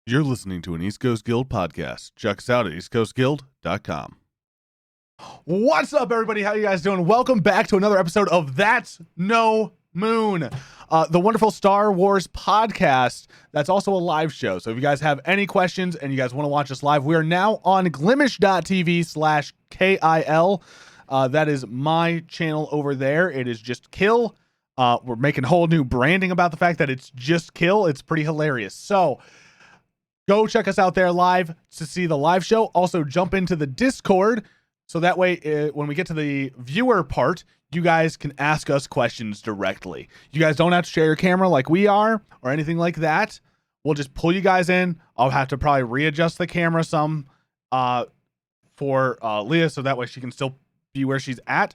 You're listening to an East Coast Guild podcast. Check us out at eastcoastguild.com. What's up, everybody? How you guys doing? Welcome back to another episode of That's No Moon, the wonderful Star Wars podcast that's also a live show. So if you guys have any questions and you guys want to watch us live, we are now on glimish.tv/KIL. That is my channel over there. It is just Kill. We're making whole new branding about the fact that it's just Kill. It's pretty hilarious. So go check us out there live to see the live show. Also, jump into the Discord so that way when we get to the viewer part, you guys can ask us questions directly. You guys don't have to share your camera like we are or anything like that. We'll just pull you guys in. I'll have to probably readjust the camera some for Leah so that way she can still be where she's at.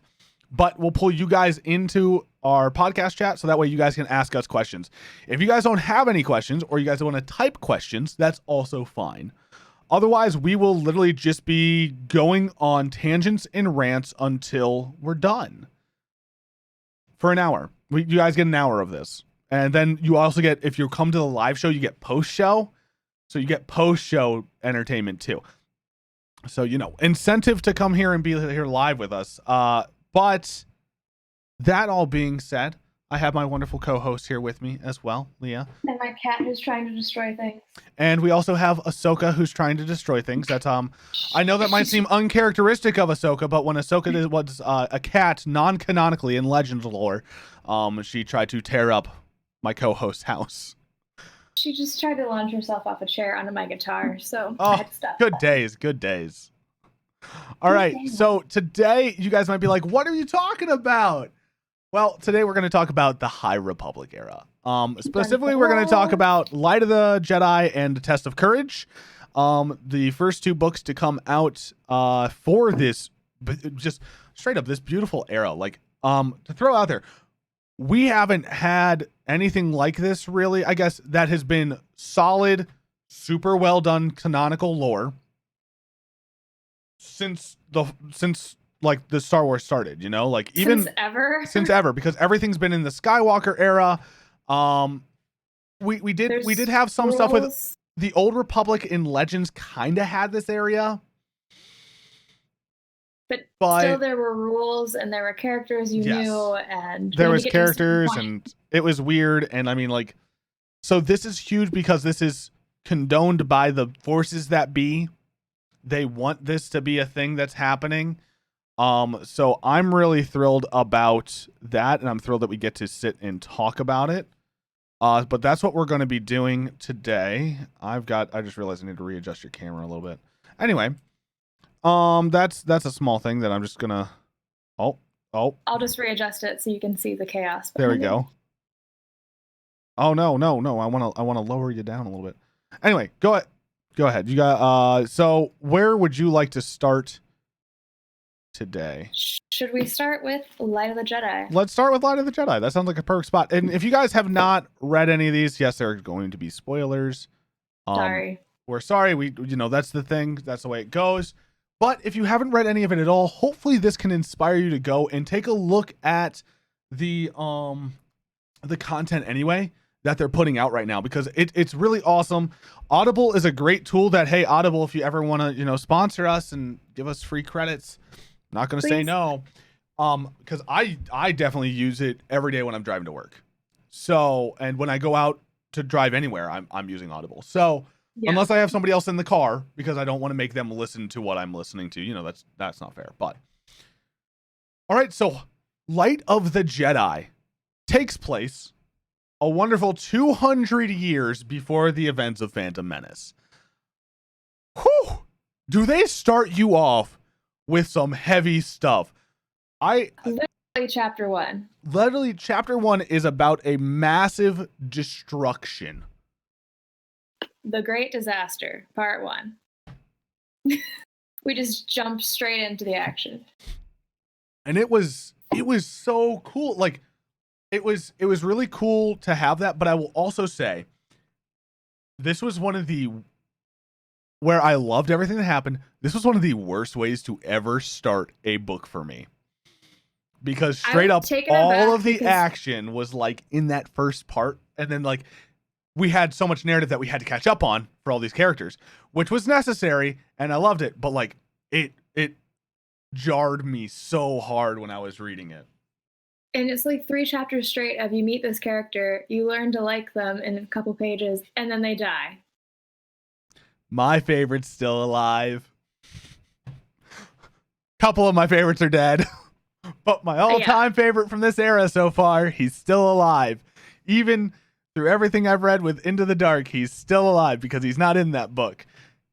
But we'll pull you guys into our podcast chat so that way you guys can ask us questions. If you guys don't have any questions or you guys want to type questions, that's also fine. Otherwise, we will literally just be going on tangents and rants until we're done. For an hour. You guys get an hour of this. And then you also get, if you come to the live show, you get post-show. So you get post-show entertainment too. So, you know, incentive to come here and be here live with us. But that all being said, I have my wonderful co-host here with me as well, Leah. And my cat who's trying to destroy things. And we also have Ahsoka who's trying to destroy things. That's I know that might seem uncharacteristic of Ahsoka, but when Ahsoka was a cat non-canonically in Legends lore, she tried to tear up my co-host's house. She just tried to launch herself off a chair onto my guitar, so I had to stop. Good days. All right, so today you guys might be like, what are you talking about? Well, today we're going to talk about the High Republic era. Specifically, we're going to talk about Light of the Jedi and the Test of Courage. The first two books to come out for this, just straight up, this beautiful era. Like, to throw out there, we haven't had anything like this, really, I guess, that has been solid, super well done canonical lore since like the Star Wars started, you know, like even since ever, because everything's been in the Skywalker era. We did have some stuff with the Old Republic in Legends, kind of had this area, but still there were rules and there were characters you knew, and there was characters and it was weird. And I mean, like, so this is huge because this is condoned by the forces that be. They want this to be a thing that's happening. So I'm really thrilled about that, and I'm thrilled that we get to sit and talk about it. But that's what we're going to be doing today. I just realized I need to readjust your camera a little bit. Anyway, that's a small thing that I'm just gonna. Oh. I'll just readjust it so you can see the chaos. There we go. Oh no! I wanna lower you down a little bit. Anyway, go ahead. You got. So where would you like to start today? Should we start with Light of the Jedi? Let's start with Light of the Jedi. That sounds like a perfect spot. And if you guys have not read any of these, yes, there are going to be spoilers. Sorry. We're sorry. That's the thing. That's the way it goes. But if you haven't read any of it at all, hopefully this can inspire you to go and take a look at the content anyway that they're putting out right now, because it's really awesome. Audible is a great tool that, hey, Audible, if you ever want to, sponsor us and give us free credits, I'm not going to say no. Because I definitely use it every day when I'm driving to work. So, and when I go out to drive anywhere, I'm using Audible. So unless I have somebody else in the car, because I don't want to make them listen to what I'm listening to, that's not fair. But all right. So Light of the Jedi takes place a wonderful 200 years before the events of Phantom Menace. Whew! Do they start you off with some heavy stuff? Literally chapter 1. Literally, chapter 1 is about a massive destruction. The Great Disaster, part 1. We just jumped straight into the action. And it was so cool. Like, it was really cool to have that, but I will also say this was one of the, where I loved everything that happened. This was one of the worst ways to ever start a book for me. Because straight up, all of the action was like in that first part. And then like we had so much narrative that we had to catch up on for all these characters, which was necessary, and I loved it. But like it jarred me so hard when I was reading it. And it's like 3 chapters straight of you meet this character, you learn to like them in a couple pages, and then they die. My favorite's still alive. Couple of my favorites are dead. But my all-time favorite from this era so far, he's still alive. Even through everything I've read with Into the Dark, he's still alive because he's not in that book.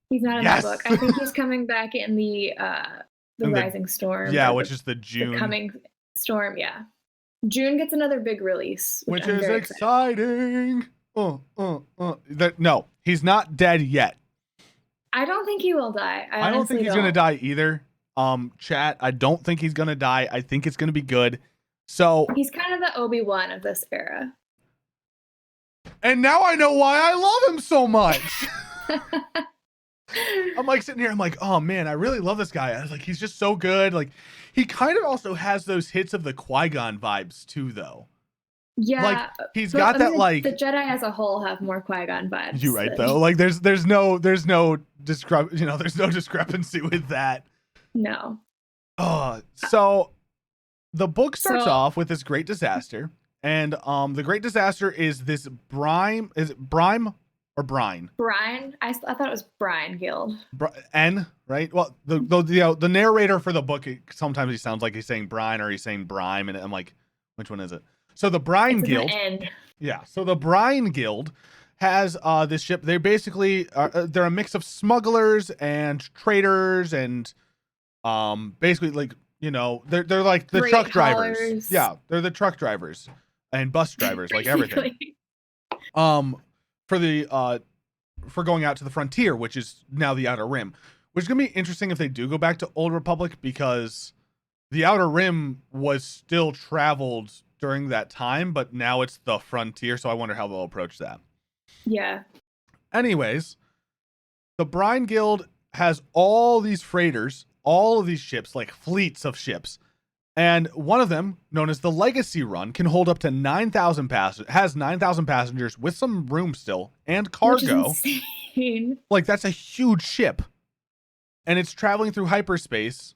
He's not in that book. I think he's coming back in the Rising Storm. Yeah, which is the June. The coming storm, yeah. June gets another big release. Which is exciting. No, he's not dead yet. I don't think he will die. I don't think he's going to die either. Chat, I don't think he's going to die. I think it's going to be good. So he's kind of the Obi-Wan of this era. And now I know why I love him so much. I'm like sitting here, I'm like, oh man, I really love this guy. I was like, he's just so good. Like, he kind of also has those hits of the Qui-Gon vibes too, though. Yeah, like he's got that like the Jedi as a whole have more Qui-Gon vibes. You're right though. Like there's no discrepancy with that. No. So the book starts off with this great disaster, and the great disaster is this Brime. Is it Brime or Brine? Brine. I thought it was Brine Guild. N, right? Well, the narrator for the book, sometimes he sounds like he's saying Brine or he's saying Brime, and I'm like, which one is it? So the Brine Guild. Yeah. So the Brine Guild has this ship. They basically they're a mix of smugglers and traders and basically like, you know, they're like the truck drivers. Yeah, they're the truck drivers and bus drivers, like everything. For going out to the frontier, which is now the Outer Rim, which is gonna be interesting if they do go back to Old Republic, because the Outer Rim was still traveled during that time, but now it's the frontier, so I wonder how they'll approach that. Yeah. Anyways, the Brine Guild has all these freighters, all of these ships, like fleets of ships, and one of them, known as the Legacy Run, can hold up to 9,000 passengers, has 9,000 passengers with some room still, and cargo. Which is insane. Like, that's a huge ship. And it's traveling through hyperspace,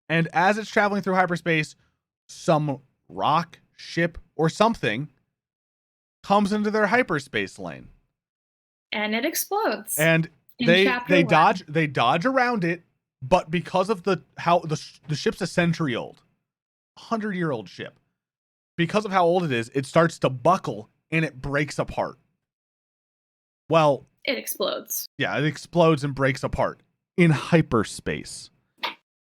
and as it's traveling through hyperspace, some rock, ship, or something comes into their hyperspace lane. And it explodes. And they dodge around it, but because of the ship's a century old, 100-year-old ship. Because of how old it is, it starts to buckle and it breaks apart. Well, it explodes. Yeah, it explodes and breaks apart in hyperspace,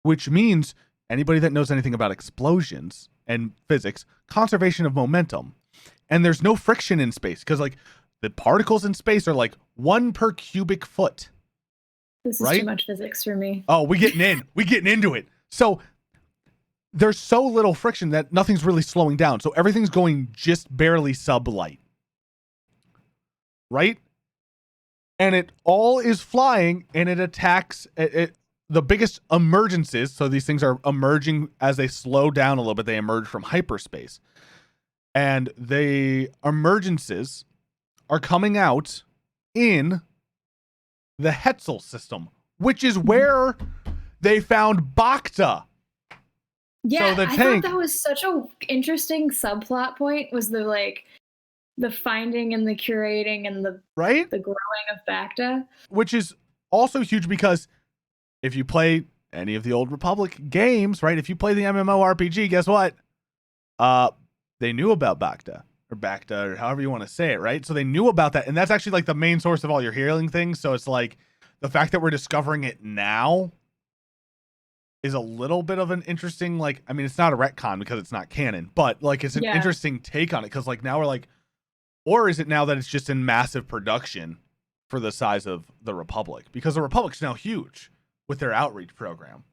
which means anybody that knows anything about explosions and physics, conservation of momentum, and there's no friction in space because like the particles in space are like 1 per cubic foot. This is too much physics for me. Oh, we getting into it. So there's so little friction that nothing's really slowing down. So everything's going just barely sublight. Right? And it all is flying and it attacks the biggest emergencies. So these things are emerging as they slow down a little bit. They emerge from hyperspace. And the emergencies are coming out in the Hetzel system, which is where they found Bacta. Yeah, so I thought that was such an interesting subplot point, was the finding and the curating and the growing of Bacta. Which is also huge because if you play any of the Old Republic games, right? If you play the MMORPG, guess what? They knew about Bacta or however you want to say it, right? So they knew about that, and that's actually like the main source of all your healing things. So it's like the fact that we're discovering it now is a little bit of an interesting, like, I mean, it's not a retcon because it's not canon, but like it's an interesting take on it, because like now we're like, or is it now that it's just in massive production for the size of the Republic? Because the Republic's now huge with their outreach program.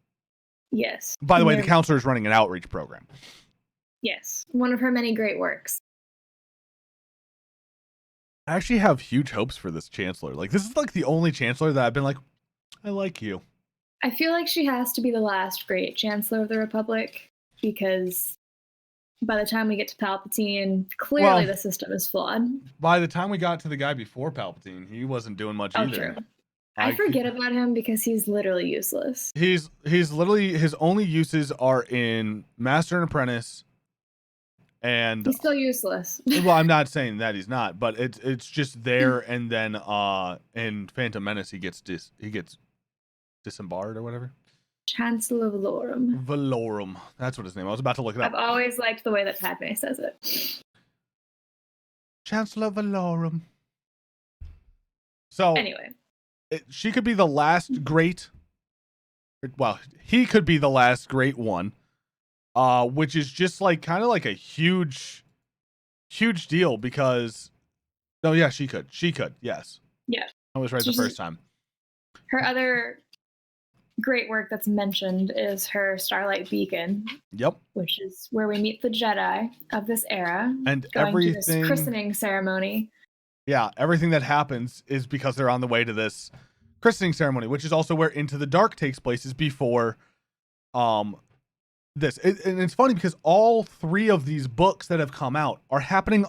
Yes. By the way, the counselor is running an outreach program. Yes, one of her many great works. I actually have huge hopes for this chancellor. Like, this is like the only chancellor that I've been like, I like you. I feel like she has to be the last great chancellor of the Republic, because by the time we get to Palpatine, clearly the system is flawed. By the time we got to the guy before Palpatine, he wasn't doing much either. True. I forget about him because he's literally useless. He's literally, his only uses are in Master and Apprentice, and he's still useless. Well, I'm not saying that he's not, but it's just there, and then in Phantom Menace he gets disembarred or whatever. Chancellor Valorum. Valorum. That's what his name. I was about to look it up. I've always liked the way that Padme says it. Chancellor Valorum. So anyway, she could be the last great. Well, he could be the last great one, which is just like kind of like a huge deal because. Oh yeah, she could. Yes. Yeah. I was right the first time. Her other great work that's mentioned is her Starlight Beacon. Yep. Which is where we meet the Jedi of this era. And going everything. To this christening ceremony. Yeah, everything that happens is because they're on the way to this christening ceremony, which is also where Into the Dark takes place, is before this. And it's funny because all three of these books that have come out are happening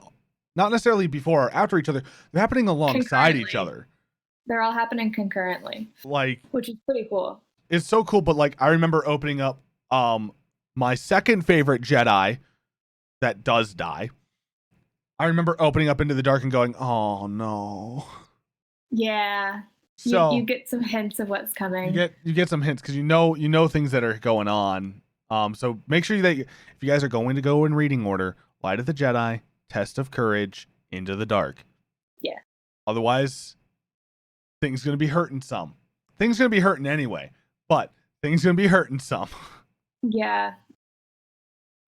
not necessarily before or after each other. They're happening alongside each other. They're all happening concurrently. Which is pretty cool. It's so cool, but I remember opening up my second favorite Jedi that does die. I remember opening up Into the Dark and going, "Oh no." Yeah. So you get some hints of what's coming. You get some hints because you know things that are going on. So make sure that if you guys are going to go in reading order, Light of the Jedi, Test of Courage, Into the Dark. Yeah. Otherwise, things gonna be hurting some. Things gonna be hurting anyway, but things gonna be hurting some. Yeah.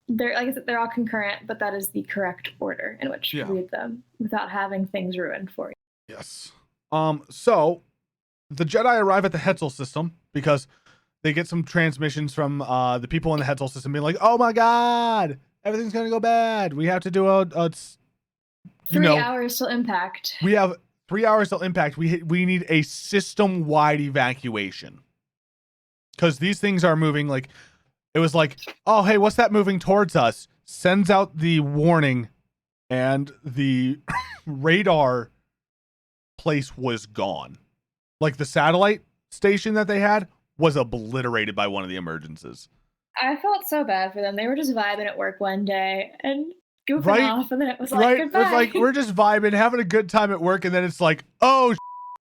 They're, like I said, they're all concurrent, but that is the correct order in which to read them without having things ruined for you. Yes. So the Jedi arrive at the Hetzel system because they get some transmissions from the people in the Hetzel system being like, "Oh my God, everything's gonna go bad. We have to do a 3 hours till impact. We have 3 hours till impact. We need a system-wide evacuation because these things are moving like." It was like, "Oh, hey, what's that moving towards us?" Sends out the warning, and the radar place was gone. Like the satellite station that they had was obliterated by one of the emergencies. I felt so bad for them. They were just vibing at work one day and goofing off, and then it was like, goodbye. It's like, we're just vibing, having a good time at work, and then it's like, "Oh,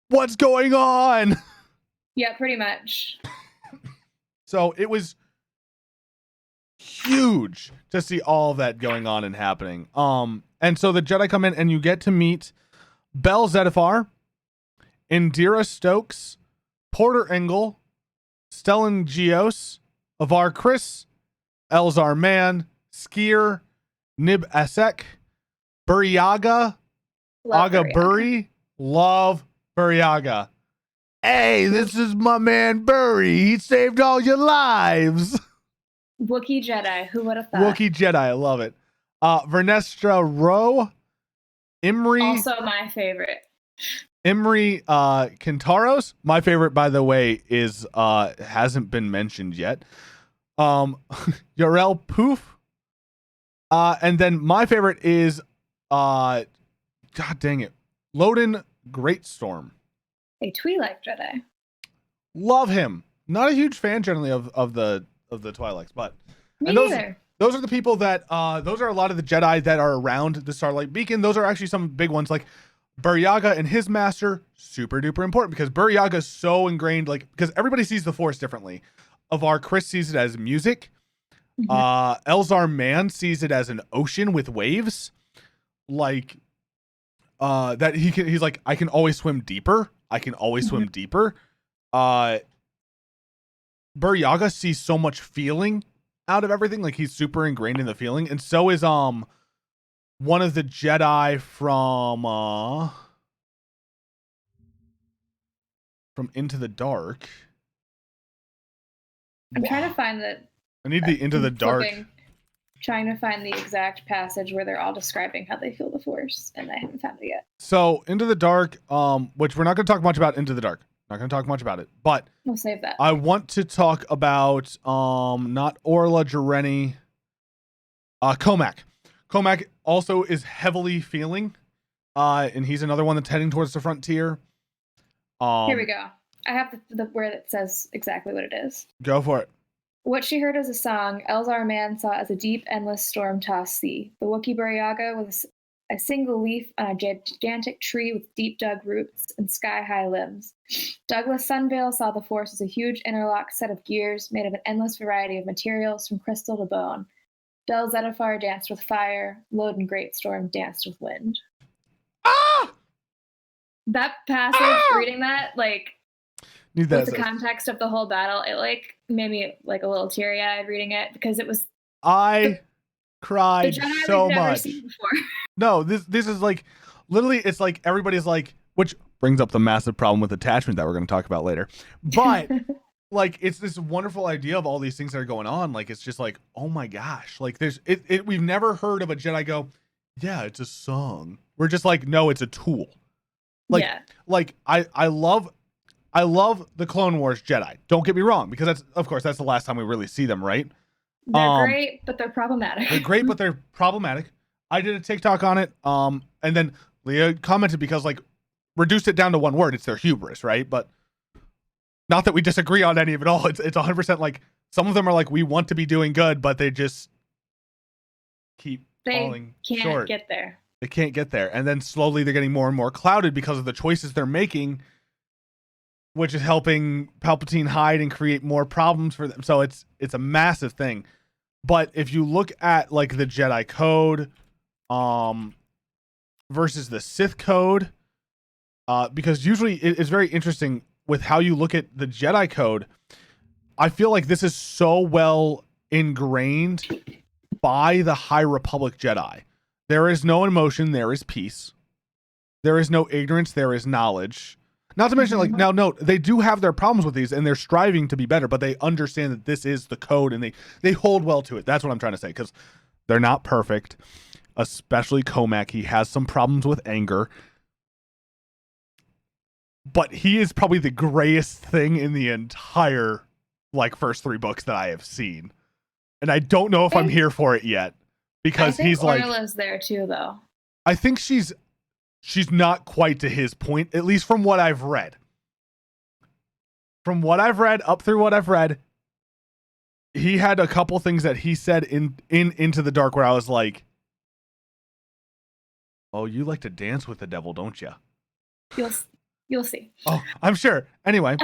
what's going on?" Yeah, pretty much. So it was huge to see all of that going on and happening. And so the Jedi come in and you get to meet Bell Zettifar, Indira Stokes, Porter Engel, Stellan Gios, Avar Kriss, Elzar Mann, Skier, Nib Asek, Buryaga, Aga Buri. Love Buryaga. "Hey, this is my man Buri. He saved all your lives." Wookiee Jedi, who would have thought? Wookiee Jedi, I love it. Vernestra Rowe, Imri. Also my favorite. Imri Kintaros. My favorite, by the way, is hasn't been mentioned yet. Yarel Poof. And then my favorite is God dang it, Loden Greatstorm. A Twi'lek Jedi. Love him. Not a huge fan generally of the Twi'leks, but Me neither. Those are the people that those are a lot of the Jedi that are around the Starlight Beacon. Those are actually some big ones, like Buryaga and his master, super duper important because Buryaga is so ingrained, because everybody sees the Force differently. Avar Kriss sees it as music. Elzar Mann sees it as an ocean with waves. That he's like, "I can always swim deeper. I can always swim deeper." Buryaga sees so much feeling out of everything. Like, he's super ingrained in the feeling. And so is one of the Jedi from Into the Dark. I'm trying to find the I need the Into the Dark. Trying to find the exact passage where they're all describing how they feel the Force, and I haven't found it yet. So Into the Dark, which we're not going to talk much about Into the Dark. Not going to talk much about it, but we'll save that. I want to talk about not Orla Jareni, Comac also is heavily feeling, and he's another one that's heading towards the frontier. Here we go. I have the where it says exactly what it is. Go for it. What she heard as a song, Elzar Mann saw as a deep, endless, storm-tossed sea. The Wookiee Buryaga was a single leaf on a gigantic tree with deep-dug roots and sky-high limbs. Douglas Sunvale saw the Force as a huge interlocked set of gears made of an endless variety of materials from crystal to bone. Del Zettifar danced with fire. Loden Greatstorm danced with wind. Ah! That passage, reading that, like, with the context of the whole battle, it like made me like a little teary-eyed reading it because it was. I cried so much. No, this is like literally. It's like everybody's like, which brings up the massive problem with attachment that we're going to talk about later. But like, it's this wonderful idea of all these things that are going on. Like, it's just like, oh my gosh, like there's it. We've never heard of a Jedi go, yeah, it's a song. We're just like, no, it's a tool. Like, like I love the Clone Wars Jedi. Don't get me wrong, because that's the last time we really see them, right? They're great, but they're problematic. They're great, but they're problematic. I did a TikTok on it, and then Leah commented because like reduced it down to one word. It's their hubris, right? But not that we disagree on any of it all. It's 100% like some of them are like we want to be doing good, but they just keep falling short. They can't get there. They can't get there, and then slowly they're getting more and more clouded because of the choices they're making, which is helping Palpatine hide and create more problems for them. So it's a massive thing. But if you look at like the Jedi Code, versus the Sith Code, because usually it's very interesting with how you look at the Jedi Code. I feel like this is so well ingrained by the High Republic Jedi. There is no emotion, there is peace. There is no ignorance, there is knowledge. Not to mention, like, now note, they do have their problems with these and they're striving to be better, but they understand that this is the code and they hold well to it. That's what I'm trying to say, because they're not perfect, especially Comac. He has some problems with anger, but he is probably the grayest thing in the entire, like, first 3 books that I have seen. And I don't know if I'm here for it yet, because he's like... Orla's there too, though. I think she's not quite to his point, at least from what I've read. From what I've read, up through what I've read, he had a couple things that he said in Into the Dark where I was like, oh, you like to dance with the devil, don't you? You'll see. Oh, I'm sure. Anyway,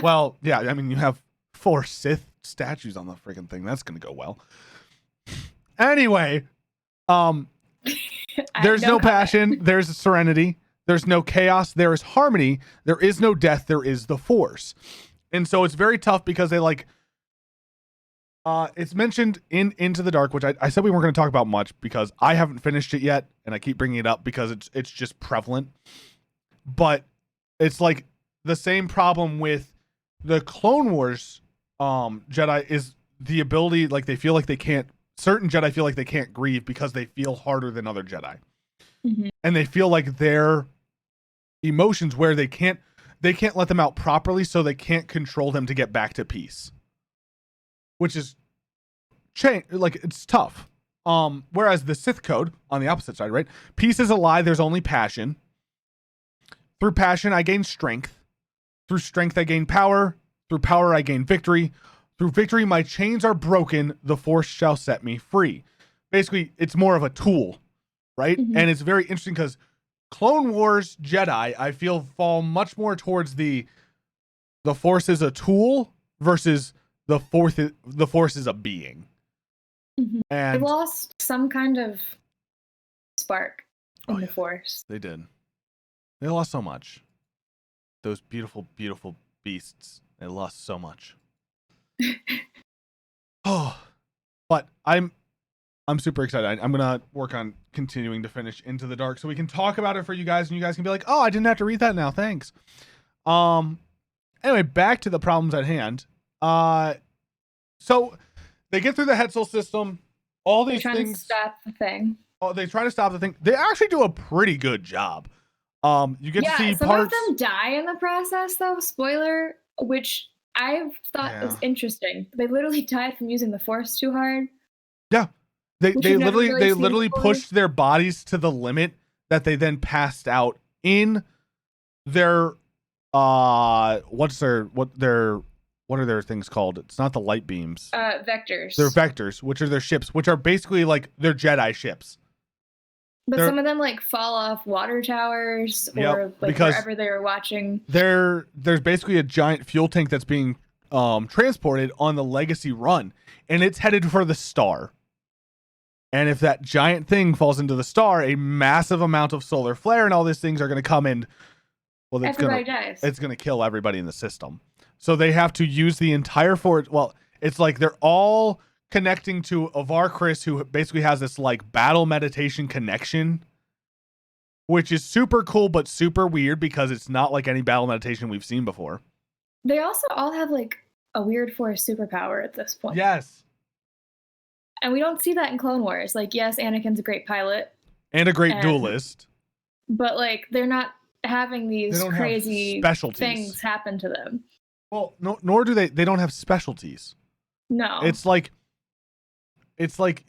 well, yeah, I mean, you have 4 Sith statues on the freaking thing. That's going to go well. Anyway, there's no passion, there's serenity, there's no chaos, there is harmony, there is no death, there is the Force. And so it's very tough because they like it's mentioned in Into the Dark, which I said we weren't going to talk about much because I haven't finished it yet, and I keep bringing it up because it's just prevalent. But it's like the same problem with the Clone Wars Jedi is the ability, like they feel like they can't, certain Jedi feel like they can't grieve because they feel harder than other Jedi. Mm-hmm. And they feel like their emotions where they can't let them out properly, so they can't control them to get back to peace. Which is like it's tough. Whereas the Sith Code on the opposite side, right? Peace is a lie, there's only passion. Through passion I gain strength. Through strength I gain power. Through power I gain victory. Through victory my chains are broken, the Force shall set me free. Basically, it's more of a tool, right? Mm-hmm. And it's very interesting because Clone Wars Jedi, I feel, fall much more towards the Force is a tool versus the Force is a being. Mm-hmm. And they lost some kind of spark in the Force. They did. They lost so much. Those beautiful, beautiful beasts. They lost so much. Oh, but I'm super excited. I'm gonna work on continuing to finish Into the Dark so we can talk about it for you guys, and you guys can be like, oh, I didn't have to read that now, thanks. Anyway, back to the problems at hand. So they get through the Hetzel system. All these things. To stop the thing. Oh, they try to stop the thing. They actually do a pretty good job. You get to see some parts. of them die in the process, though. Spoiler, which I thought was interesting. They literally died from using the Force too hard. Yeah, Which we've never really seen literally before. pushed their bodies to the limit that they then passed out in their what are their things called? It's not the light beams. Vectors. They're vectors, which are their ships, which are basically like their Jedi ships. But some of them like fall off water towers or like wherever they were watching. There's basically a giant fuel tank that's being transported on the Legacy run, and it's headed for the star. And if that giant thing falls into the star, a massive amount of solar flare and all these things are going to come in. Well, everybody dies. It's going to kill everybody in the system. So they have to use the entire force. Well, it's like they're all connecting to Avar Chris, who basically has this like battle meditation connection, which is super cool but super weird because it's not like any battle meditation we've seen before. They also all have like a weird force superpower at this point. Yes. And we don't see that in Clone Wars. Like, yes, Anakin's a great pilot. And a great duelist. But like, they're not having these crazy things happen to them. Well, nor do they don't have specialties. No. It's like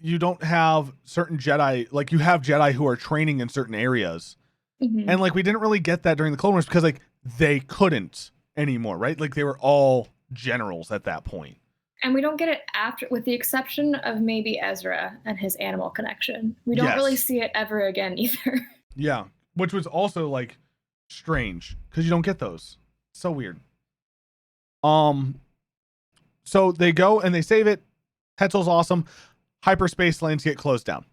you don't have certain Jedi, like you have Jedi who are training in certain areas. Mm-hmm. And like we didn't really get that during the Clone Wars because like they couldn't anymore, right? Like they were all generals at that point. And we don't get it after, with the exception of maybe Ezra and his animal connection. We don't really see it ever again either. Yeah, which was also like strange because you don't get those. So weird. So they go and they save it. Hetzel's awesome. Hyperspace lanes get closed down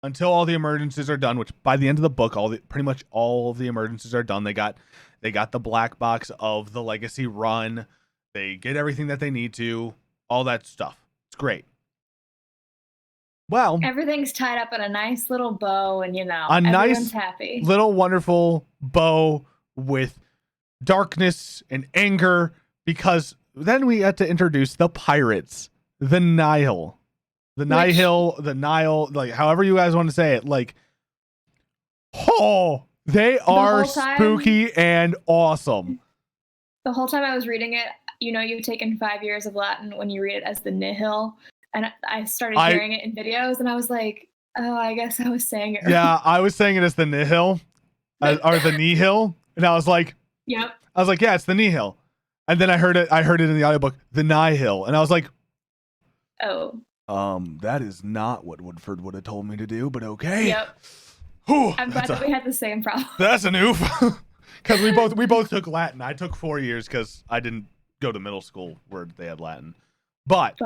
until all the emergencies are done. Which by the end of the book, pretty much all of the emergencies are done. They got the black box of the Legacy run. They get everything that they need to. All that stuff. It's great. Well, everything's tied up in a nice little bow, and everyone's nice happy. Little wonderful bow with darkness and anger, because then we had to introduce the pirates, the Nihil, the Nihil, like however you guys want to say it. Like, they are spooky and awesome. The whole time I was reading it, you've taken 5 years of Latin when you read it as the Nihil. And I started hearing it in videos, and I was like, oh, I guess I was saying it right. Yeah, I was saying it as the Nihil, or the Nihil. And I was like, yep. I was like, yeah, it's the Nihil. And then I heard it in the audiobook, the Nihil. And I was like, oh. That is not what Woodford would have told me to do, but okay. Yep. Whew, I'm glad that we had the same problem. That's an oof. Because we both took Latin. I took 4 years because I didn't go to middle school where they had Latin. But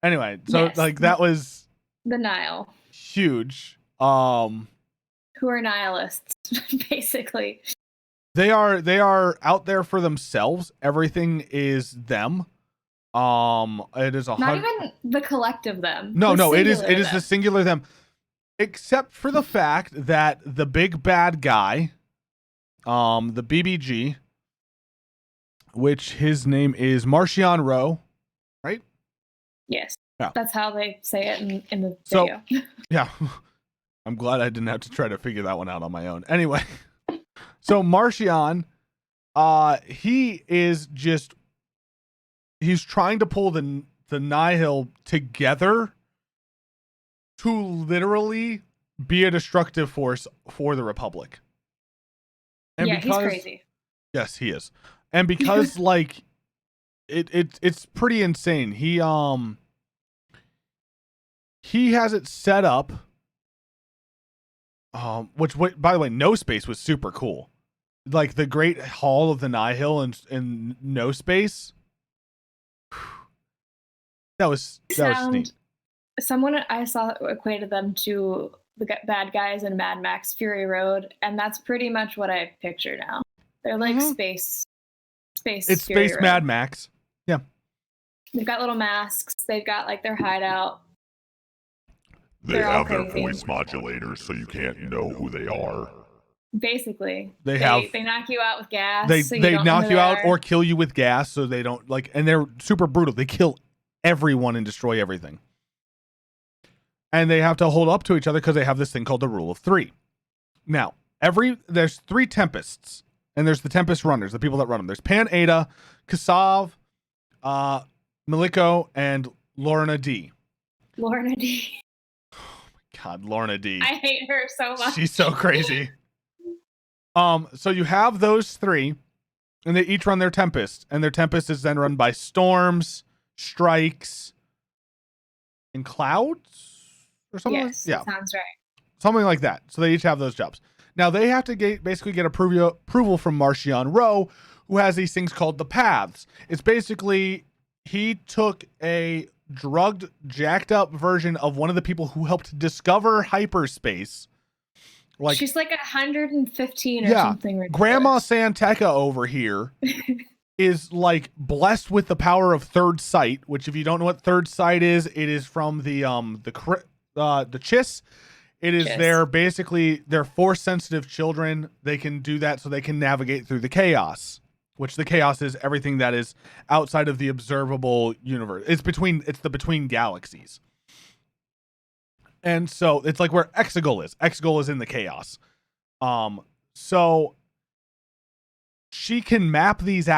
anyway, so yes, like that was the Nile. Huge. Who are nihilists, basically. They are out there for themselves. Everything is them. It is not even the collective them. No, it is the singular them. Except for the fact that the big bad guy, the BBG, which his name is Marcion Rowe, right? Yes. Yeah. That's how they say it in the video. Yeah. I'm glad I didn't have to try to figure that one out on my own. Anyway, so Marcion, he's trying to pull the Nihil together to literally be a destructive force for the Republic. And he's crazy. Yes, he is. And because like it's pretty insane. He has it set up. Which by the way, No Space was super cool. Like the Great Hall of the Nihil in No Space. That was neat. Someone I saw equated them to the bad guys in Mad Max Fury Road, and that's pretty much what I picture now. They're like space. It's Fury space Road. Mad Max. Yeah. They've got little masks. They've got like their hideout. They have their voice modulators, so you can't know who they are. Basically, they knock you out with gas. They knock you out or kill you with gas, so they don't like. And they're super brutal. They kill everyone and destroy everything. And they have to hold up to each other because they have this thing called the Rule of Three. Now, there's 3 Tempests, and there's the Tempest Runners, the people that run them. There's Pan Ada, Kasav, Maliko, and Lorna D. Lorna D. God, Lorna D. I hate her so much. She's so crazy. So you have those three, and they each run their Tempest, and their Tempest is then run by Storms, Strikes, and Clouds, or something. Yes, yeah, sounds right. something like that. So they each have those jobs. Now they have to basically get approval from Marchion Ro, who has these things called the Paths. It's basically he took a drugged, jacked up version of one of the people who helped discover hyperspace. Like, she's like 115 or something ridiculous. Grandma Santeca over here is like blessed with the power of third sight, which if you don't know what third sight is, it is from the Chiss. It is their force sensitive children. They can do that so they can navigate through the chaos, which the chaos is everything that is outside of the observable universe. It's the between galaxies. And so it's like where Exegol is. Exegol is in the chaos. So she can map these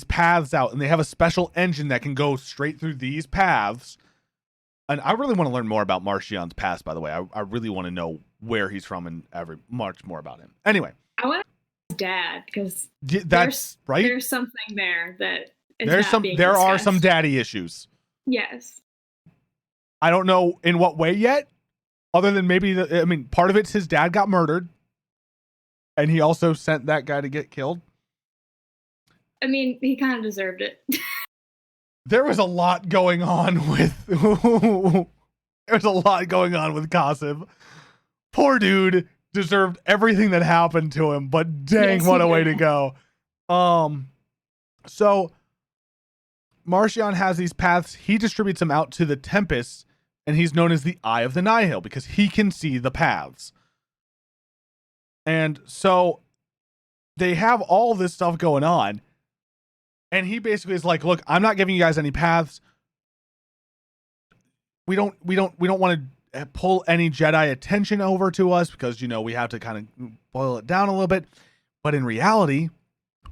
paths out, and they have a special engine that can go straight through these paths. And I really want to learn more about Marchion's past, by the way. I really want to know where he's from and much more about him. Anyway. I want to ask his dad, because that's right. There's something there that is there are some daddy issues. Yes. I don't know in what way yet. Other than maybe, part of it's his dad got murdered, and he also sent that guy to get killed. I mean, he kind of deserved it. There was a lot going on with Qasim. Poor dude deserved everything that happened to him, but dang, what a way to go. So Marchion has these paths. He distributes them out to the Tempest, and he's known as the Eye of the Nihil because he can see the paths. And so they have all this stuff going on. And he basically is like, look, I'm not giving you guys any paths. We don't want to pull any Jedi attention over to us because, we have to kind of boil it down a little bit. But in reality,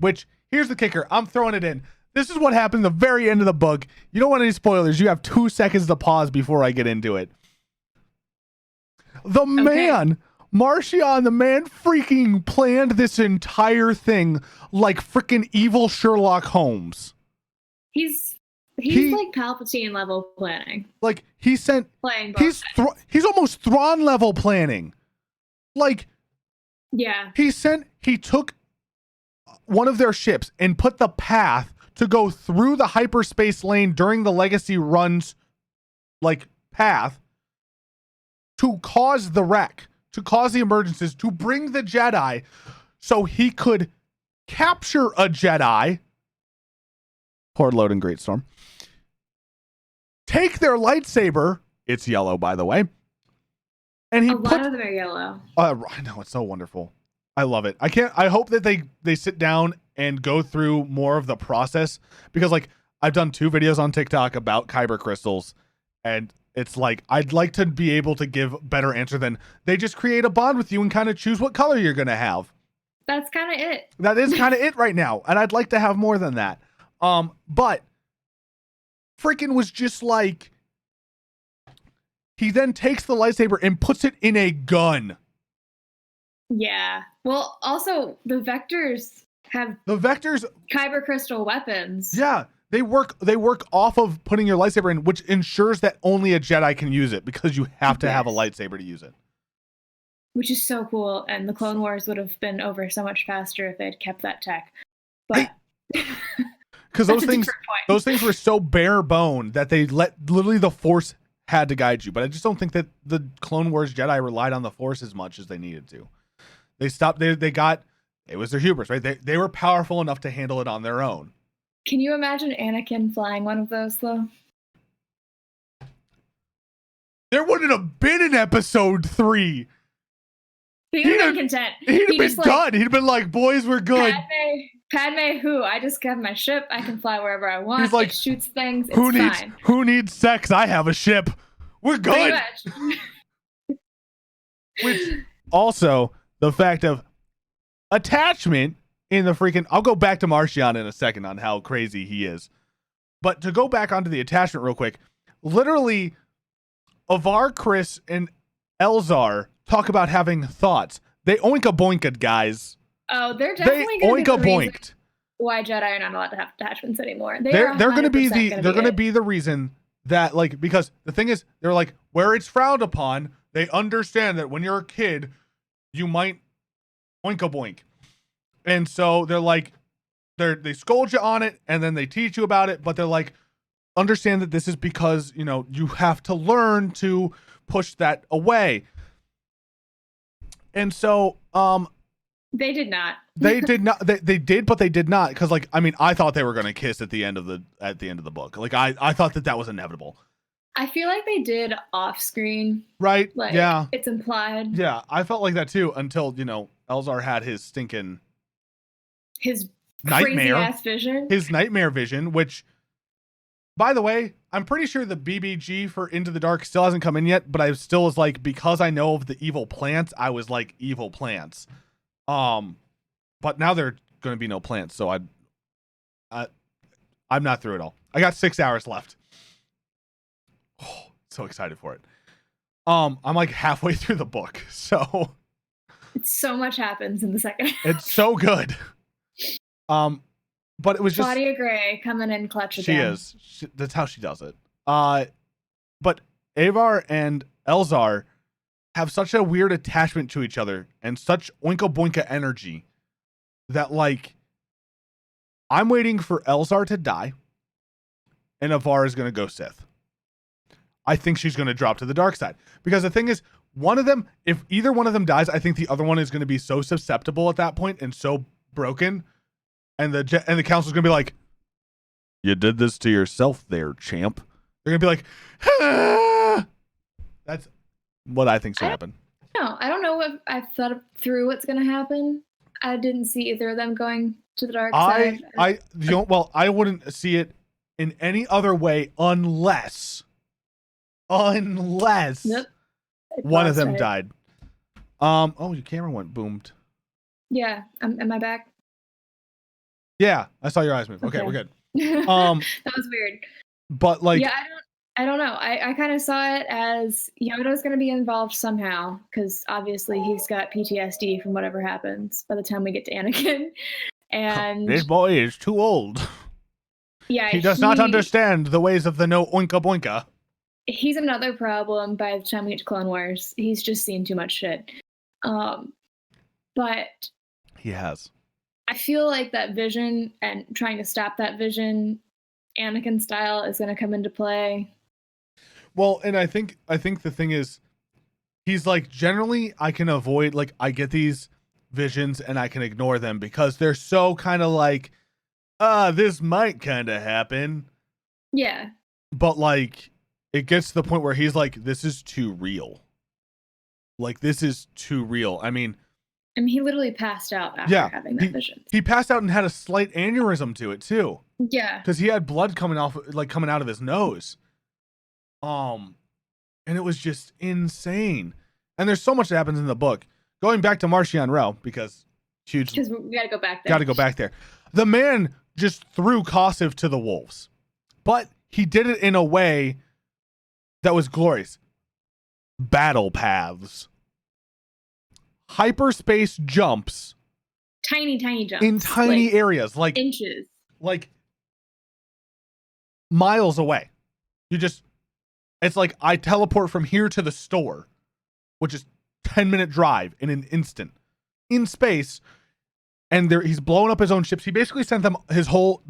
which here's the kicker, I'm throwing it in. This is what happened at the very end of the book. You don't want any spoilers. You have 2 seconds to pause before I get into it. Man, Marchion, the man freaking planned this entire thing like freaking evil Sherlock Holmes. He's like Palpatine level planning. Like he's almost Thrawn level planning. Like, yeah. He took one of their ships and put the path to go through the hyperspace lane during the Legacy runs, like, path to cause the wreck, to cause the emergencies, to bring the Jedi so he could capture a Jedi, Horde Load and Greatstorm, take their lightsaber, it's yellow, by the way, and a lot of them are yellow. I know, it's so wonderful. I love it. I hope that they sit down and go through more of the process, because like I've done 2 videos on TikTok about kyber crystals, and it's like I'd like to be able to give better answer than they just create a bond with you and kind of choose what color you're going to have. That's kind of it. That is kind of it right now, and I'd like to have more than that. But freaking was just like, he then takes the lightsaber and puts it in a gun. Yeah. Well, also the Vectors have kyber crystal weapons. Yeah. They work off of putting your lightsaber in, which ensures that only a Jedi can use it, because you have to have a lightsaber to use it. Which is so cool, and the Clone Wars would have been over so much faster if they had kept that tech. But because those things were so bare bone that they literally the Force had to guide you. But I just don't think that the Clone Wars Jedi relied on the Force as much as they needed to. They stopped. It was their hubris, right? They were powerful enough to handle it on their own. Can you imagine Anakin flying one of those, though? There wouldn't have been an episode 3. He'd have been content. He'd have been done. He'd have been like, boys, we're good. Padme, who? I just have my ship. I can fly wherever I want. He's like, it shoots things. It's fine. Who needs sex? I have a ship. We're good. Which also, the fact of attachment in the freaking... I'll go back to Marchion in a second on how crazy he is. But to go back onto the attachment real quick, literally, Avar, Chris, and Elzar talk about having thoughts. They oinka-boinked, guys. Oh, they're They definitely going to be the reason oinka-boinked. why Jedi are not allowed to have attachments anymore. They're going to be it. the reason that, like, because the thing is, they're like, where it's frowned upon, they understand that when you're a kid, you might oinka-boink. And so they're like, they scold you on it, and then they teach you about it, but they're like, understand that this is because, you know, you have to learn to push that away. And so, they did not. they did not. They did, but they did not. Because, like, I mean, I thought they were going to kiss at the end of the book. Like, I thought that was inevitable. I feel like they did off screen. Right? Like, yeah. It's implied. Yeah, I felt like that too until, you know, Elzar had his stinking His nightmare, crazy-ass vision. his nightmare vision, which, by the way, I'm pretty sure the BBG for Into the Dark still hasn't come in yet, but I still was like, because I know of the evil plants, I was like, evil plants. But now there are going to be no plants, so I'm not through it all. I got 6 hours left. Oh, so excited for it. I'm like halfway through the book, so so much happens in the second. It's so good. But it was just Claudia Gray coming in clutch again. She is. That's how she does it. But Avar and Elzar have such a weird attachment to each other and such oinka boinka energy that, like, I'm waiting for Elzar to die and Avar is going to go Sith. I think she's going to drop to the dark side, because the thing is, one of them, if either one of them dies, I think the other one is going to be so susceptible at that point and so broken, and the council's going to be like, you did this to yourself there, champ. They're going to be like, ah! That's what I think's going to happen. No, I don't know if I've thought through what's going to happen. I didn't see either of them going to the dark side. I wouldn't see it in any other way unless Yep. one of them died. Oh, your camera went boomed. Yeah. Am I back? Yeah, I saw your eyes move. Okay, we're good. That was weird. But, like, yeah, I don't know. I kind of saw it as Yoda's going to be involved somehow, because obviously he's got PTSD from whatever happens by the time we get to Anakin. And this boy is too old. Yeah, he does not understand the ways of the no oinka boinka. He's another problem by the time we get to Clone Wars. He's just seen too much shit. But he has. I feel like that vision and trying to stop that vision, Anakin style, is going to come into play. Well, and I think the thing is, he's like, generally I can avoid, like, I get these visions and I can ignore them because they're so kind of like, this might kind of happen. Yeah. But, like, it gets to the point where he's like, this is too real. Like, this is too real. I mean, he literally passed out after having that vision. He passed out and had a slight aneurysm to it too. Yeah. Because he had blood coming out of his nose. And it was just insane. And there's so much that happens in the book. Going back to Marchion Ro, because we gotta go back there. Gotta go back there. The man just threw Kossev to the wolves. But he did it in a way that was glorious. Battle paths. Hyperspace jumps. Tiny jumps. In tiny areas. Like inches. Like miles away. It's like I teleport from here to the store, which is 10-minute drive in an instant. In space. And he's blowing up his own ships. He basically sent them all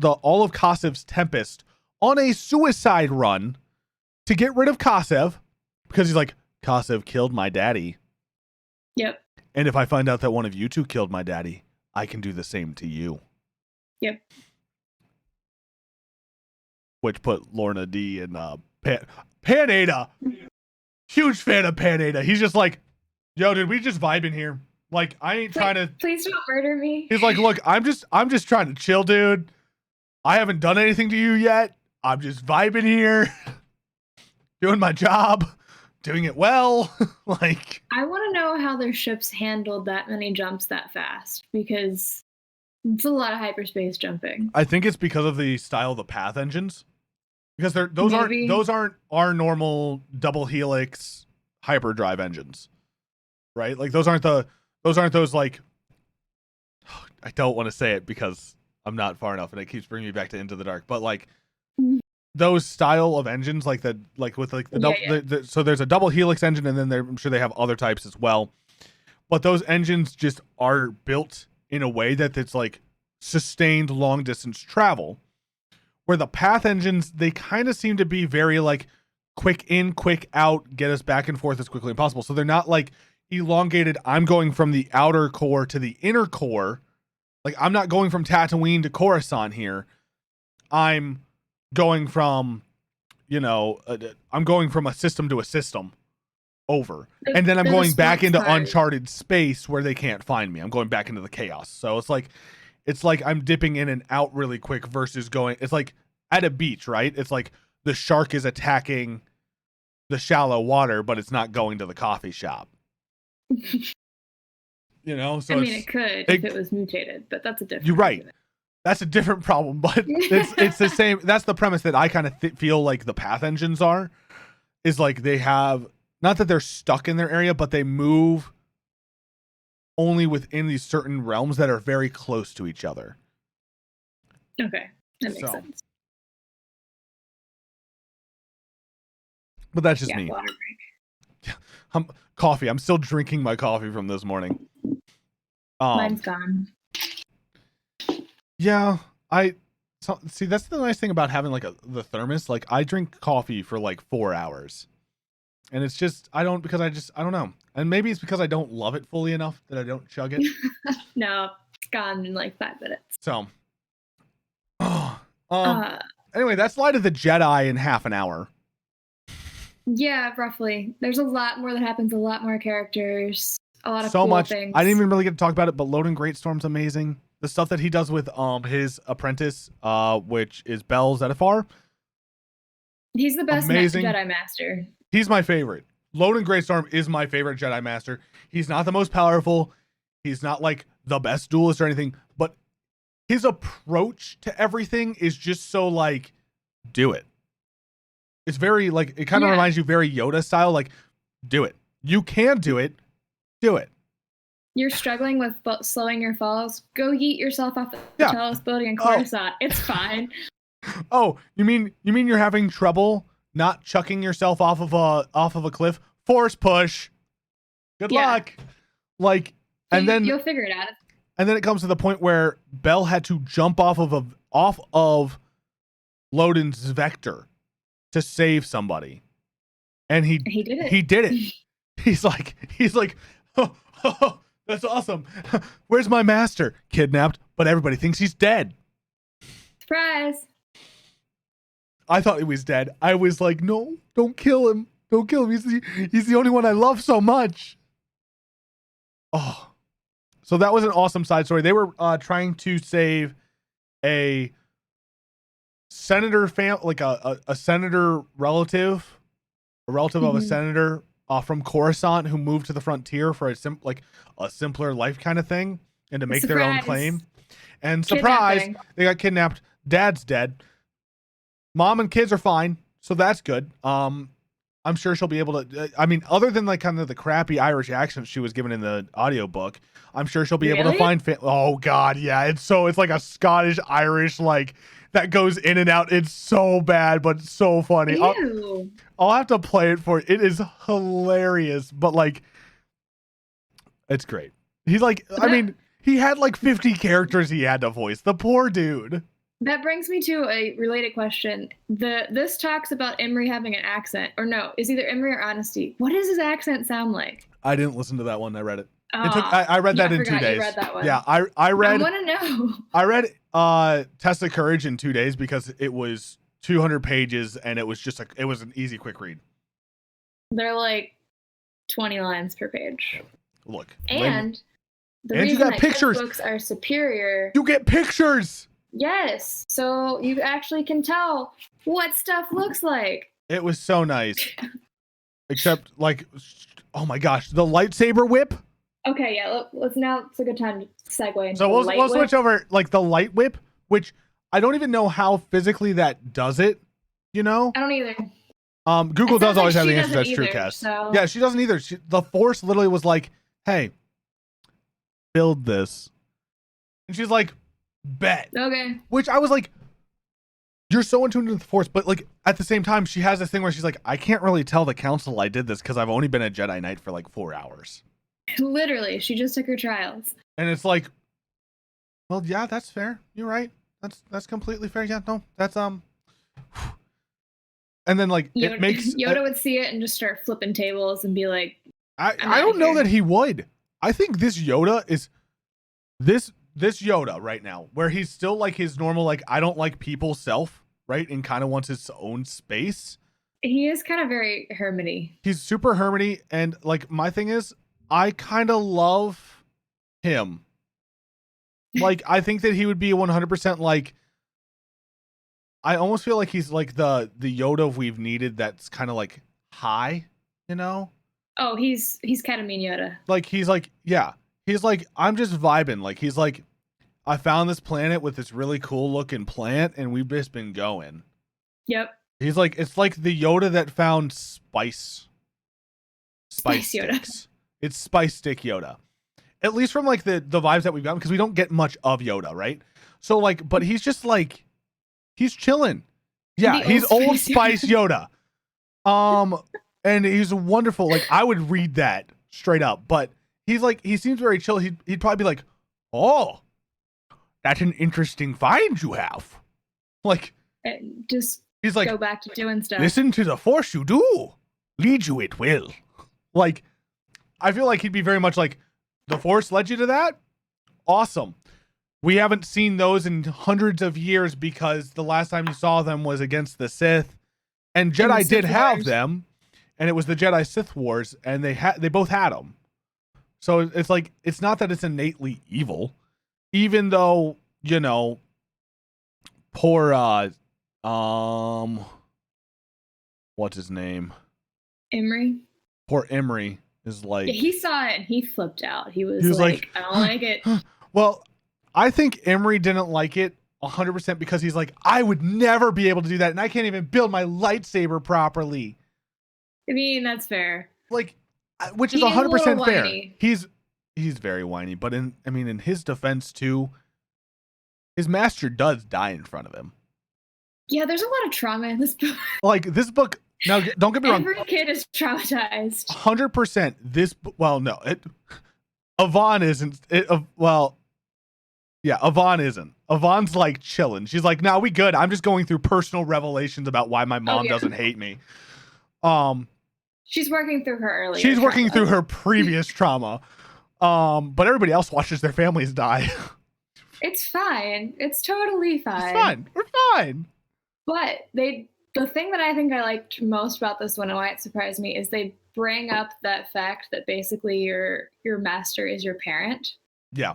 of Kossev's Tempest on a suicide run to get rid of Kossev, because he's like, Kossev killed my daddy. Yep. And if I find out that one of you two killed my daddy, I can do the same to you. Yep. Which put Lorna D in Pan-Ada. Huge fan of Pan-Ada. He's just like, yo, dude, we just vibe in here. Like, I ain't trying to. Please don't murder me. He's like, look, I'm just trying to chill, dude. I haven't done anything to you yet. I'm just vibing here, doing my job, doing it well. Like, I want to know how their ships handled that many jumps that fast, because it's a lot of hyperspace jumping. I think it's because of the style of the path engines. because those aren't our normal double helix hyperdrive engines, right? Like those aren't those like, I don't want to say it because I'm not far enough and it keeps bringing me back to Into the Dark, but like those style of engines, like so there's a double helix engine, and then I'm sure they have other types as well, but those engines just are built in a way that it's like sustained long distance travel, where the path engines, they kind of seem to be very like quick in, quick out, get us back and forth as quickly as possible. So they're not like elongated. I'm going from the outer core to the inner core. Like I'm not going from Tatooine to Coruscant here. I'm going from, I'm going from a system to a system over. And then I'm going back into uncharted space where they can't find me. I'm going back into the chaos. So it's like I'm dipping in and out really quick versus it's like at a beach, right? It's like the shark is attacking the shallow water, but it's not going to the coffee shop. So I mean, it could if it was mutated, but that's a different. You're right. Argument. That's a different problem, but it's the same. That's the premise that I kind of feel like the path engines is like they have, not that they're stuck in their area, but they move only within these certain realms that are very close to each other. Okay, that makes sense. But that's just me. Water break. Coffee. I'm still drinking my coffee from this morning. Mine's gone. Yeah, see. That's the nice thing about having like the thermos. Like I drink coffee for like 4 hours, and it's just I don't know. And maybe it's because I don't love it fully enough that I don't chug it. No, it's gone in like 5 minutes. So, anyway, that's Light of the Jedi in half an hour. Yeah, roughly. There's a lot more that happens. A lot more characters. A lot of so cool much things. I didn't even really get to talk about it, but Loading Greatstorm's amazing. The stuff that he does with his apprentice, which is Bell Zettifar. He's the best Jedi Master. He's my favorite. Loading Greatstorm is my favorite Jedi Master. He's not the most powerful. He's not like the best duelist or anything, but his approach to everything is just so like, do it. It's very like, it kind of reminds you very Yoda style, like, do it. You can do it. Do it. You're struggling with slowing your falls. Go yeet yourself off the tallest building in Coruscant. It's fine. Oh, you mean you're having trouble not chucking yourself off of a cliff? Force push. Good luck. Like, so and then you'll figure it out. And then it comes to the point where Bell had to jump off of Loden's vector to save somebody, and he did it. He did it. He's like, oh, that's awesome. Where's my master? Kidnapped, but everybody thinks he's dead. Surprise. I thought he was dead. I was like, no, don't kill him. Don't kill him. He's the only one I love so much. Oh, so that was an awesome side story. They were trying to save a senator like a senator relative, of a senator from Coruscant who moved to the frontier for a simpler life kind of thing, and to make their own claim. And surprise, they got kidnapped. Dad's dead. Mom and kids are fine, so that's good. I'm sure she'll be able to. I mean, other than like kind of the crappy Irish accent she was given in the audiobook, I'm sure she'll be able to find. Oh God, yeah. It's like a Scottish Irish like that goes in and out. It's so bad, but so funny. I'll have to play it for you. It is hilarious, but like, it's great. He's like, I mean, he had like 50 characters he had to voice. The poor dude. That brings me to a related question. This talks about Imri having an accent, or no, is either Imri or Honesty. What does his accent sound like? I didn't listen to that one. I read it. I read that in 2 days. You read that one. Yeah, I read. I want to know. I read Test of Courage in 2 days because it was 200 pages and it was just it was an easy, quick read. They're like 20 lines per page. Look, and the reason that pictures. Books are superior. You get pictures. Yes, so you actually can tell what stuff looks like. It was so nice. Except, like, oh my gosh, the lightsaber whip. Okay, yeah, let's now. It's a good time to segue into. So we'll switch over like the light whip, which I don't even know how physically that does it. you know? I don't either. Google does always have the answer. That's either, true, Cass. so- Yeah, she doesn't either. The Force literally was like, hey, build this. And she's like, bet. Okay. Which I was like, you're so in tune to the Force, but like at the same time, she has this thing where she's like, I can't really tell the council I did this because I've only been a Jedi Knight for like 4 hours. Literally, she just took her trials. And it's like, well, yeah, that's fair. You're right. That's completely fair. Yeah, no, that's and then like Yoda, it makes Yoda would see it and just start flipping tables and be like, I don't know that he would. I think this Yoda is this Yoda right now, where he's still like his normal, like, I don't like people self, right? And kind of wants his own space. he is kind of very hermity. He's super hermity. And like, my thing is, I kind of love him. Like, I think that he would be 100% like, I almost feel like he's like the Yoda we've needed that's kind of like high, you know? Oh, he's ketamine Yoda. Like, he's like, yeah. He's like, I'm just vibing. Like, he's like, I found this planet with this really cool looking plant and we've just been going. Yep. He's like, it's like the Yoda that found spice Spice Yoda. sticks. It's spice stick Yoda. At least from like the vibes that we've gotten, because we don't get much of Yoda, right? So like, but he's just like, he's chilling. Yeah, The he's Old Old Spice Spice Yoda. And he's wonderful. Like, I would read that straight up, but he's like, he seems very chill. He'd probably be like, oh, that's an interesting find you have. Like, Just he's like, go back to doing stuff. listen to the Force you do. Lead you it will. Like, I feel like he'd be very much like, the Force led you to that? Awesome. We haven't seen those in hundreds of years because the last time you saw them was against the Sith. And Jedi Sith did have Wars. them. And it was the Jedi Sith Wars. And they both had them. So it's like, it's not that it's innately evil. Even though, you know, poor, what's his name? Emery. Poor Emery is like, Yeah, he saw it and he flipped out. He was like, I don't like it. well, I think Emery didn't like it 100% because he's like, I would never be able to do that. And I can't even build my lightsaber properly. I mean, that's fair. Like, which is He is a 100% little fair. whiny. He's very whiny, but in his defense too, his master does die in front of him. Yeah, there's a lot of trauma in this book. Like, this book, now don't get me wrong, Every kid is traumatized. 100% this, well, no, Yvonne isn't, yeah, Yvonne isn't. Yvonne's like chilling. She's like, nah, we good. I'm just going through personal revelations about why my mom yeah. doesn't hate me. She's working through her earlier. She's working trauma. through her previous trauma. But everybody else watches their families die. It's fine. It's totally fine. It's fine. We're fine. But the thing that I think I liked most about this one and why it surprised me is they bring up that fact that basically your master is your parent. Yeah.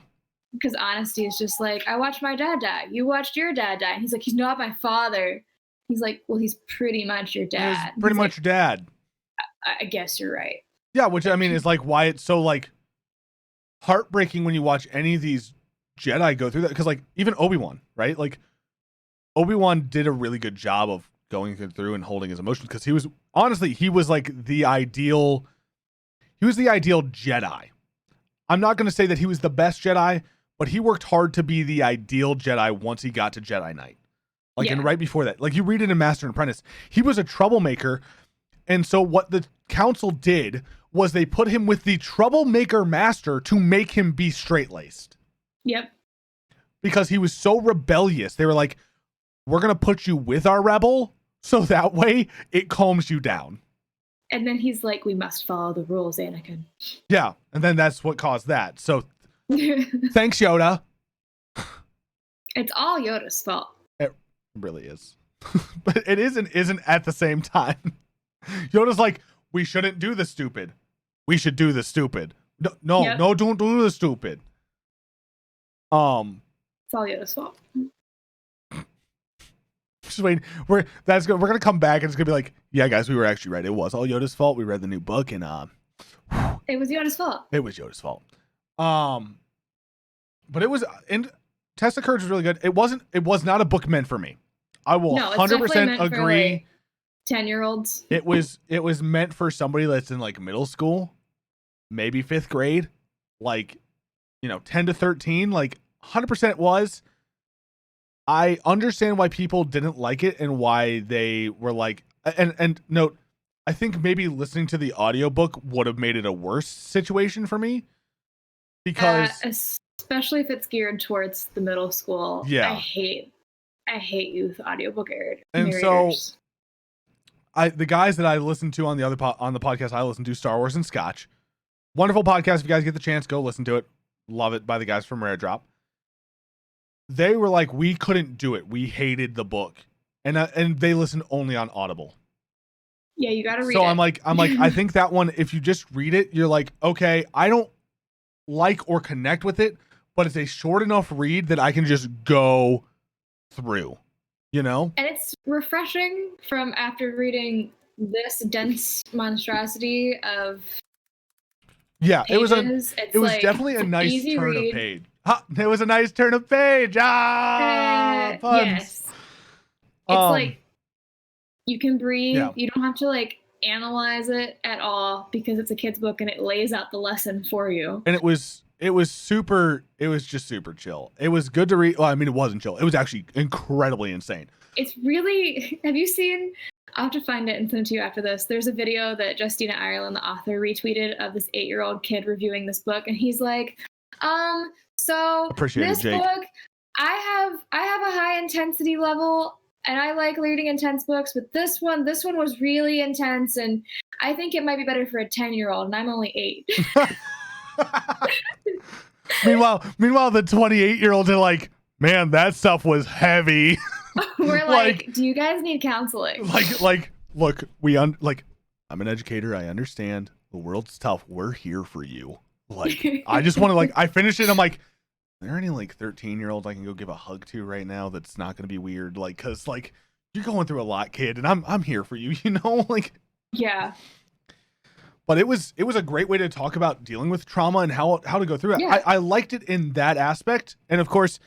Because Honesty is just like, I watched my dad die. You watched your dad die. And he's like, he's not my father. He's like, well, he's pretty much your dad. He's pretty much your dad. I guess you're right. Yeah, which I mean is like why it's so like heartbreaking when you watch any of these Jedi go through that. Because like even Obi-Wan, right? Like Obi-Wan did a really good job of going through and holding his emotions because he was like the ideal. He was the ideal Jedi. I'm not going to say that he was the best Jedi, but he worked hard to be the ideal Jedi once he got to Jedi Knight. Like, Yeah. and right before that, like you read it in Master and Apprentice, he was a troublemaker. And so what the council did was they put him with the troublemaker master to make him be straight-laced. Yep. Because he was so rebellious. They were like, we're going to put you with our rebel so that way it calms you down. And then he's like, we must follow the rules, Anakin. Yeah. And then that's what caused that. So thanks, Yoda. It's all Yoda's fault. It really is. But it isn't at the same time. Yoda's like, we shouldn't do the stupid. We should do the stupid. No, Yep. no, don't do the stupid. It's all Yoda's fault. Just wait. We're gonna come back and it's gonna be like, yeah, guys, we were actually right. It was all Yoda's fault. We read the new book and It was Yoda's fault. it was Yoda's fault. But it was, and Test of Courage was really good. It was not a book meant for me. I will No, it's 100% definitely meant for, agree. like, 10-year-olds. It was meant for somebody that's in like middle school, maybe 5th grade, like, 10 to 13, like 100% was. I understand why people didn't like it and why they were like, and note, I think maybe listening to the audiobook would have made it a worse situation for me because especially if it's geared towards the middle school. Yeah. I hate youth audiobook and narrators. So the guys that I listen to on the podcast, I listen to Star Wars and Scotch. Wonderful podcast. If you guys get the chance, go listen to it. Love it, by the guys from Rare Drop. They were like, we couldn't do it. We hated the book, and they listen only on Audible. Yeah, you got to read it. So I'm like, I think that one, if you just read it, you're like, okay, I don't like or connect with it, but it's a short enough read that I can just go through, And it's refreshing from after reading this dense monstrosity of Yeah, pages. it was definitely a nice turn of page. It was a nice turn of page. Puns. Yes. It's like you can breathe. Yeah. You don't have to like analyze it at all because it's a kid's book and it lays out the lesson for you. And it was just super chill. It was good to read. Well, I mean, it wasn't chill. It was actually incredibly insane. It's really, have you seen, I'll have to find it and send it to you after this. There's a video that Justina Ireland, the author, retweeted of this 8-year-old kid reviewing this book. And he's like, so this book, I have a high intensity level and I like reading intense books, but this one was really intense. And I think it might be better for a 10-year-old and I'm only 8. Meanwhile, the 28-year-olds are like, man, that stuff was heavy. We're like, do you guys need counseling? Look, I'm an educator. I understand the world's tough. We're here for you. Like, I just want to I finished it. I'm like, are there any 13-year-olds I can go give a hug to right now? That's not going to be weird. Cause you're going through a lot, kid. And I'm here for you, Yeah. But it was a great way to talk about dealing with trauma and how to go through it. Yeah. I liked it in that aspect. And of course,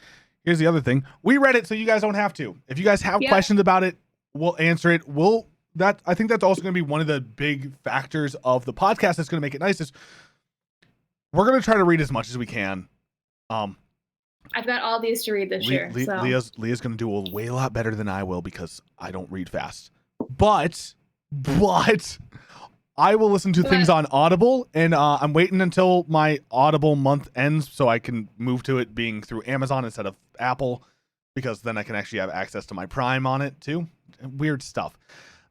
here's the other thing. We read it so you guys don't have to. If you guys have questions about it, we'll answer it. I think that's also going to be one of the big factors of the podcast that's going to make it nice is we're going to try to read as much as we can. I've got all these to read this year. So. Leah's going to do a way lot better than I will because I don't read fast. But I will listen to things on Audible, and I'm waiting until my Audible month ends so I can move to it being through Amazon instead of Apple, because then I can actually have access to my Prime on it too. Weird stuff.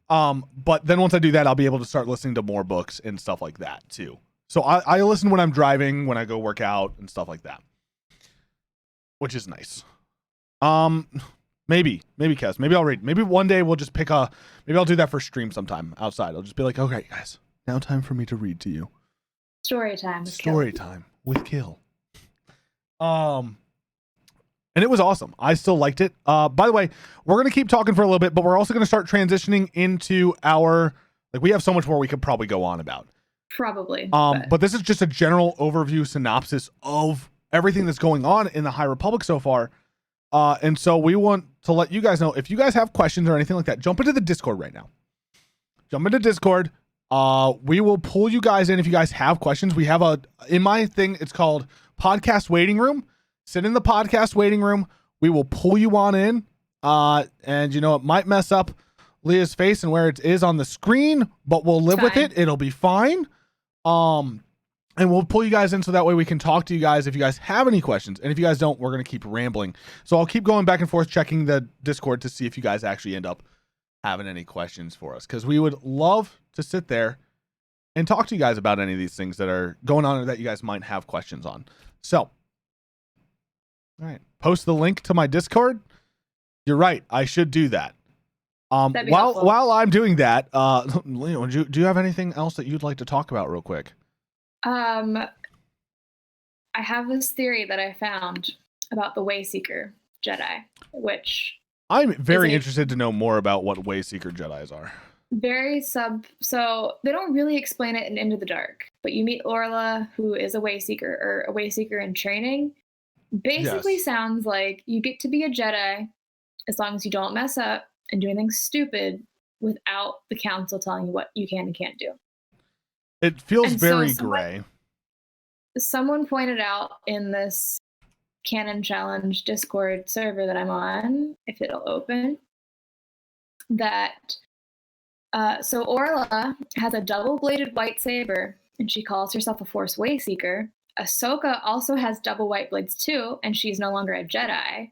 But then once I do that, I'll be able to start listening to more books and stuff like that too. So I listen when I'm driving, when I go work out and stuff like that, which is nice. Maybe Kes. Maybe I'll read. Maybe one day we'll just maybe I'll do that for stream sometime outside. I'll just be like, okay, guys, now time for me to read to you. Story time with Kill. And it was awesome. I still liked it. By the way, we're going to keep talking for a little bit, but we're also going to start transitioning into we have so much more we could probably go on about. Probably. But this is just a general overview synopsis of everything that's going on in the High Republic so far. And so we want to let you guys know, if you guys have questions or anything like that, jump into the Discord right now. Jump into Discord. We will pull you guys in if you guys have questions. We have in my thing, it's called Podcast Waiting Room. Sit in the podcast waiting room. We will pull you on in. And it might mess up Leah's face and where it is on the screen, but we'll live with it. It'll be fine. And we'll pull you guys in so that way we can talk to you guys if you guys have any questions. And if you guys don't, we're going to keep rambling. So I'll keep going back and forth checking the Discord to see if you guys actually end up having any questions for us. Because we would love to sit there and talk to you guys about any of these things that are going on or that you guys might have questions on. So, all right. Post the link to my Discord. You're right. I should do that. While I'm doing that, Leah, do you have anything else that you'd like to talk about real quick? I have this theory that I found about the Wayseeker Jedi, which I'm very interested to know more about what Wayseeker Jedis are. So they don't really explain it in Into the Dark, but you meet Orla, who is a Wayseeker in training. Basically sounds like you get to be a Jedi as long as you don't mess up and do anything stupid without the council telling you what you can and can't do. It feels And so very gray. Someone pointed out in this Canon Challenge Discord server that I'm on, if it'll open, that so Orla has a double-bladed lightsaber, and she calls herself a Force Wayseeker. Ahsoka also has double white blades too, and she's no longer a Jedi.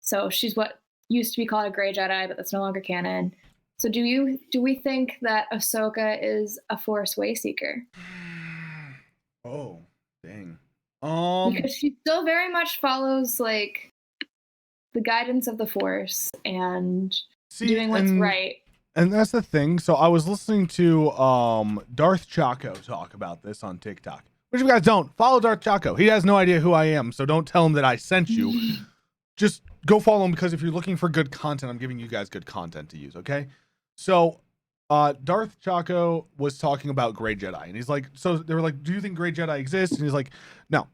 So she's what used to be called a gray Jedi, but that's no longer canon. So do we think that Ahsoka is a Force Wayseeker? Oh, dang. Because she still very much follows like the guidance of the Force and doing what's right. And that's the thing. So I was listening to Darth Chaco talk about this on TikTok. Which if you guys don't, follow Darth Chaco. He has no idea who I am, so don't tell him that I sent you. Just go follow him, because if you're looking for good content, I'm giving you guys good content to use, okay? So Darth Chaco was talking about Grey Jedi, and he's like, so they were like, do you think Grey Jedi exists? And he's like, no.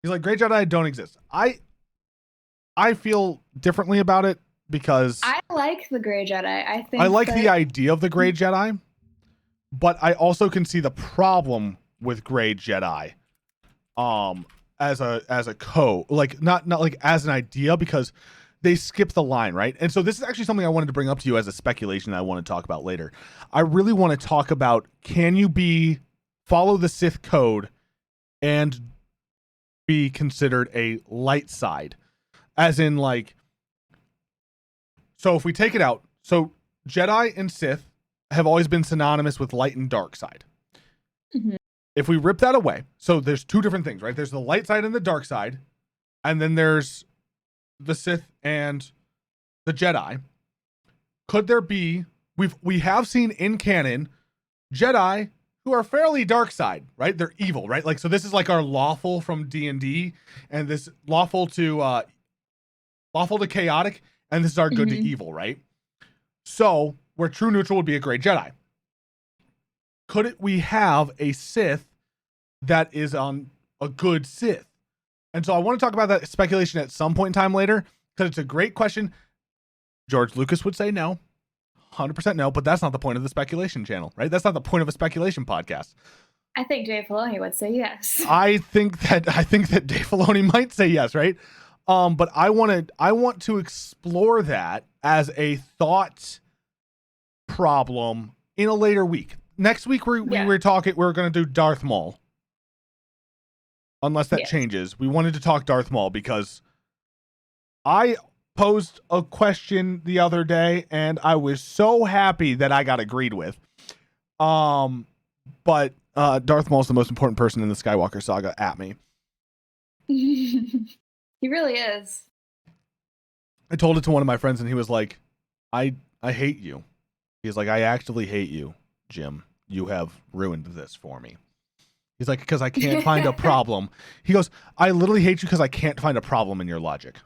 He's like, Grey Jedi don't exist. I feel differently about it, because I like the Grey Jedi. I like the idea of the Grey Jedi, but I also can see the problem with Grey Jedi as a not like as an idea, because they skip the line, right? And so this is actually something I wanted to bring up to you as a speculation that I want to talk about later. I really want to talk about, can you follow the Sith code and be considered a light side? As in, like, so if we take it out, so Jedi and Sith have always been synonymous with light and dark side. Mm-hmm. If we rip that away, so there's two different things, right? There's the light side and the dark side, and then there's the Sith and the Jedi. Could there be, we have seen in canon Jedi who are fairly dark side, right? They're evil, right? Like, so this is like our lawful from D&D, and this lawful to chaotic, and this is our good to evil, right? So where true neutral would be a Grey Jedi. We have a Sith that is on a good Sith? And so I want to talk about that speculation at some point in time later, because it's a great question. George Lucas would say no, 100% no, but that's not the point of the speculation channel, right? That's not the point of a speculation podcast. I think Dave Filoni would say yes. I think that Dave Filoni might say yes, right? But I want to explore that as a thought problem in a later week. Next week we were going to do Darth Maul. Unless that changes. We wanted to talk Darth Maul because I posed a question the other day and I was so happy that I got agreed with. But Darth Maul is the most important person in the Skywalker saga at me. He really is. I told it to one of my friends and he was like, I hate you. He's like, I actually hate you, Jim. You have ruined this for me. He's like, because I can't find a problem. He goes, I literally hate you because I can't find a problem in your logic.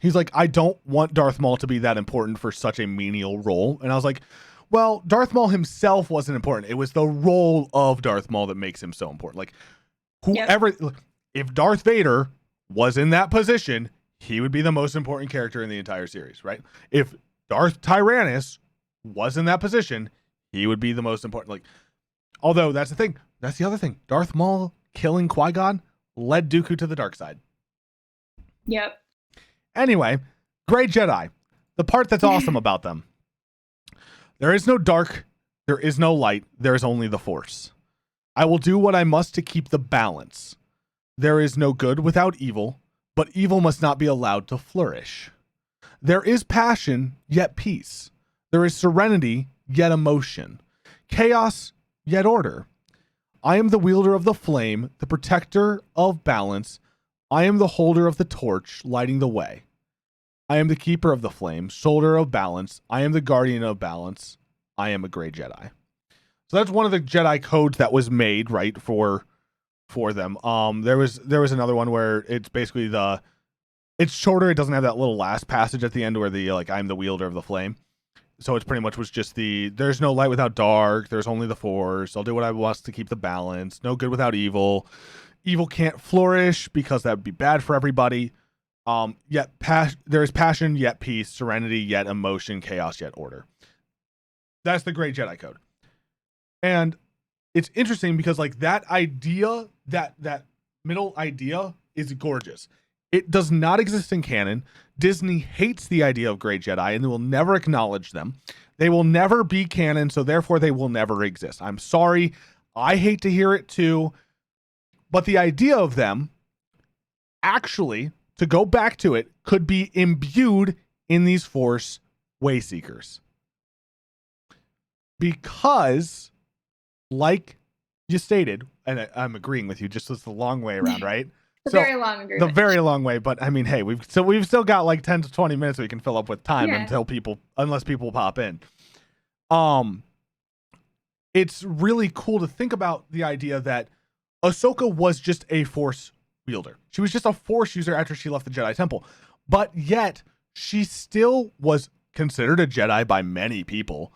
He's like, I don't want Darth Maul to be that important for such a menial role. And I was like, well, Darth Maul himself wasn't important. It was the role of Darth Maul that makes him so important. Like, whoever, if Darth Vader was in that position, he would be the most important character in the entire series, right? If Darth Tyrannus was in that position, he would be the most important. Like, although that's the thing. That's the other thing. Darth Maul killing Qui-Gon led Dooku to the dark side. Yep. Anyway, Grey Jedi. The part that's awesome about them. There is no dark. There is no light. There is only the Force. I will do what I must to keep the balance. There is no good without evil, but evil must not be allowed to flourish. There is passion, yet peace. There is serenity, yet emotion. Chaos, yet order. I am the wielder of the flame, the protector of balance. I am the holder of the torch, lighting the way. I am the keeper of the flame, shoulder of balance. I am the guardian of balance. I am a Grey Jedi. So that's one of the Jedi codes that was made, right, for them. There was another one where it's basically it's shorter. It doesn't have that little last passage at the end where I'm the wielder of the flame. So it's pretty much was just there's no light without dark. There's only the Force. I'll do what I must to keep the balance. No good without evil. Evil can't flourish because that would be bad for everybody. Yet there is passion, yet peace, serenity, yet emotion, chaos, yet order. That's the Great Jedi Code. And it's interesting because like that idea, that middle idea is gorgeous. It does not exist in canon. Disney hates the idea of Great Jedi and they will never acknowledge them. They will never be canon, so therefore they will never exist. I'm sorry. I hate to hear it too. But the idea of them, actually, to go back to it, could be imbued in these Force Wayseekers. Because, like you stated, and I'm agreeing with you, just it's the long way around, right? Very long agreement. The very long way, but I mean, hey, we've still got like 10 to 20 minutes we can fill up with time unless people pop in. It's really cool to think about the idea that Ahsoka was just a Force wielder. She was just a Force user after she left the Jedi Temple, but yet she still was considered a Jedi by many people,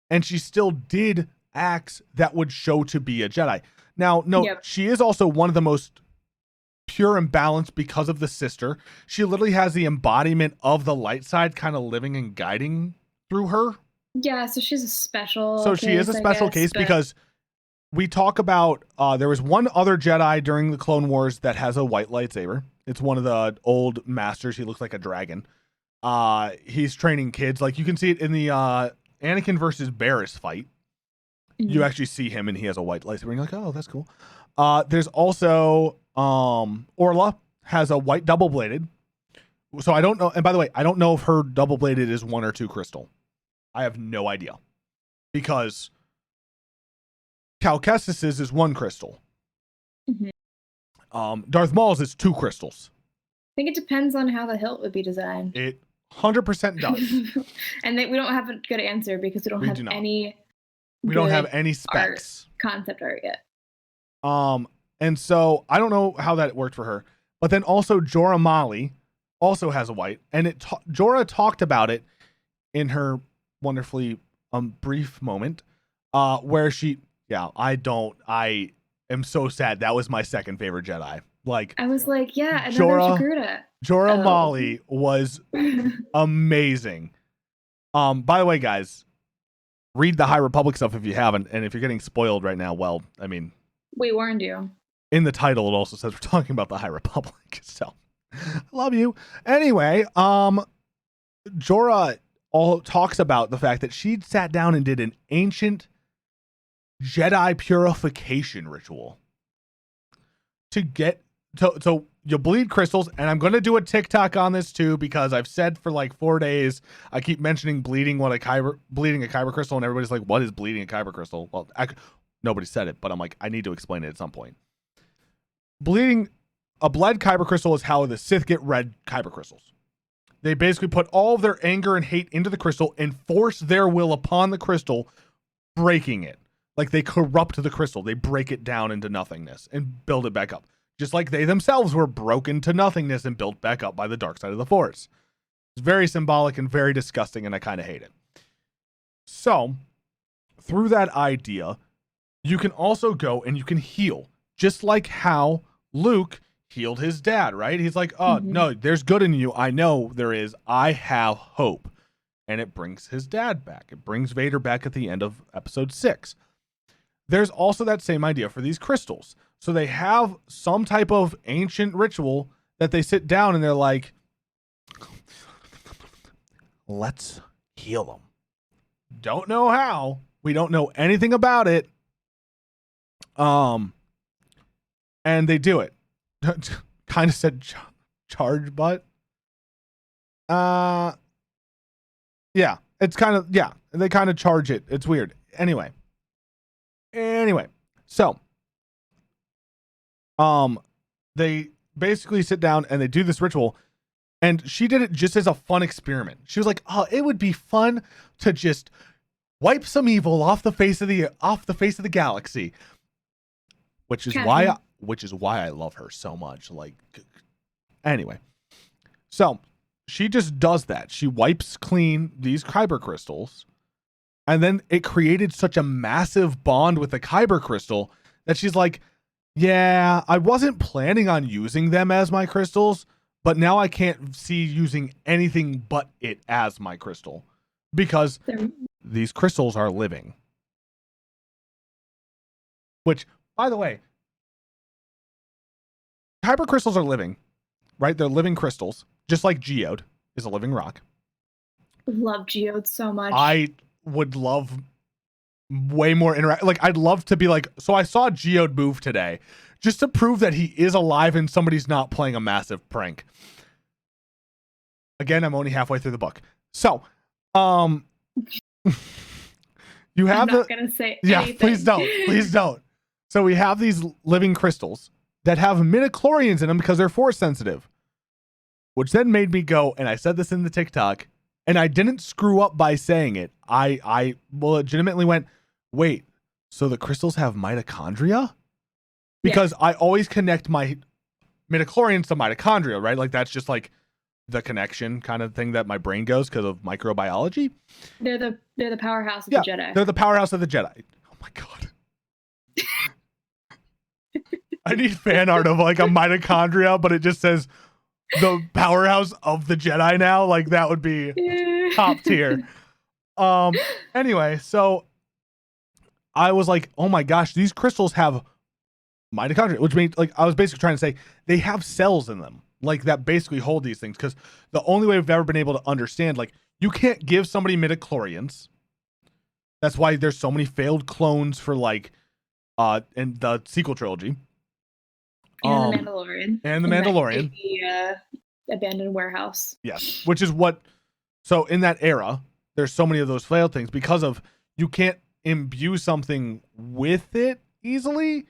and she still did acts that would show to be a Jedi. Now, she is also one of the most pure and balanced because of the sister. She literally has the embodiment of the light side kind of living and guiding through her. Yeah, so she's a special case, she is a special case because we talk about there was one other Jedi during the Clone Wars that has a white lightsaber. It's one of the old masters. He looks like a dragon. He's training kids. Like you can see it in the Anakin versus Barriss fight. Mm-hmm. You actually see him and he has a white lightsaber. And you're like, oh, that's cool. There's also Orla has a white double-bladed. So I don't know. And by the way, I don't know if her double-bladed is 1 or 2 crystal. I have no idea. Because Cal Kestis's is 1 crystal. Mm-hmm. Darth Maul's is 2 crystals. I think it depends on how the hilt would be designed. It 100% does. And we don't have a good answer because we don't have any specs. Concept art yet. And so I don't know how that worked for her. But then also Jorah Mali also has a white, and Jorah talked about it in her wonderfully brief moment where I am so sad. That was my second favorite Jedi. Like I was like, yeah, another Jorah Mali was amazing. By the way, guys, read the High Republic stuff if you haven't, and if you're getting spoiled right now, well, I mean, we warned you. In the title, it also says we're talking about the High Republic. So, I love you. Anyway, Jorah talks about the fact that she sat down and did an ancient Jedi purification ritual to get so you bleed crystals, and I'm going to do a TikTok on this too because I've said for like 4 days I keep mentioning bleeding a kyber crystal, and everybody's like, "What is bleeding a kyber crystal?" Well, nobody said it, but I'm like, I need to explain it at some point. Bleeding a blood kyber crystal is how the Sith get red kyber crystals. They basically put all of their anger and hate into the crystal and force their will upon the crystal, breaking it. Like they corrupt the crystal. They break it down into nothingness and build it back up. Just like they themselves were broken to nothingness and built back up by the dark side of the Force. It's very symbolic and very disgusting, and I kind of hate it. So, through that idea, you can also go and you can heal. Just like how Luke healed his dad, right? He's like, oh, no, there's good in you. I know there is. I have hope. And it brings his dad back. It brings Vader back at the end of episode 6. There's also that same idea for these crystals. So they have some type of ancient ritual that they sit down and they're like, let's heal them. Don't know how. We don't know anything about it. And they do it. Kind of said charge butt. Yeah, it's kind of, yeah, they kind of charge it. It's weird. Anyway, so, they basically sit down and they do this ritual, and she did it just as a fun experiment. She was like, oh, it would be fun to just wipe some evil off the face of the galaxy, which is why I love her so much. Like, anyway, so she just does that. She wipes clean these kyber crystals, and then it created such a massive bond with the kyber crystal that she's like, yeah, I wasn't planning on using them as my crystals, but now I can't see using anything but it as my crystal because these crystals are living. Which, by the way, hyper crystals are living, right? They're living crystals, just like geode is a living rock. Love geodes so much. I would love way more like I'd love to be like, so I saw geode move today just to prove that he is alive and somebody's not playing a massive prank. Again, I'm only halfway through the book. So, you have I'm not gonna say anything. Please don't. So we have these living crystals that have midichlorians in them because they're force sensitive, which then made me go, and I said this in the TikTok, and I didn't screw up by saying it. I legitimately went, wait, so the crystals have mitochondria? Because I always connect my midichlorians to mitochondria, right? Like that's just like the connection kind of thing that my brain goes because of microbiology. They're the powerhouse of the Jedi. They're the powerhouse of the Jedi. Oh my God. I need fan art of like a mitochondria, but it just says the powerhouse of the Jedi now. Like that would be top tier. Anyway, so I was like, oh my gosh, these crystals have mitochondria, which means like I was basically trying to say they have cells in them, like that basically hold these things. Because the only way we've ever been able to understand, like you can't give somebody midichlorians. That's why there's so many failed clones for like in the sequel trilogy. And the Mandalorian. And the Mandalorian. The abandoned warehouse. Yes. Which is what, so in that era, there's so many of those failed things because of you can't imbue something with it easily.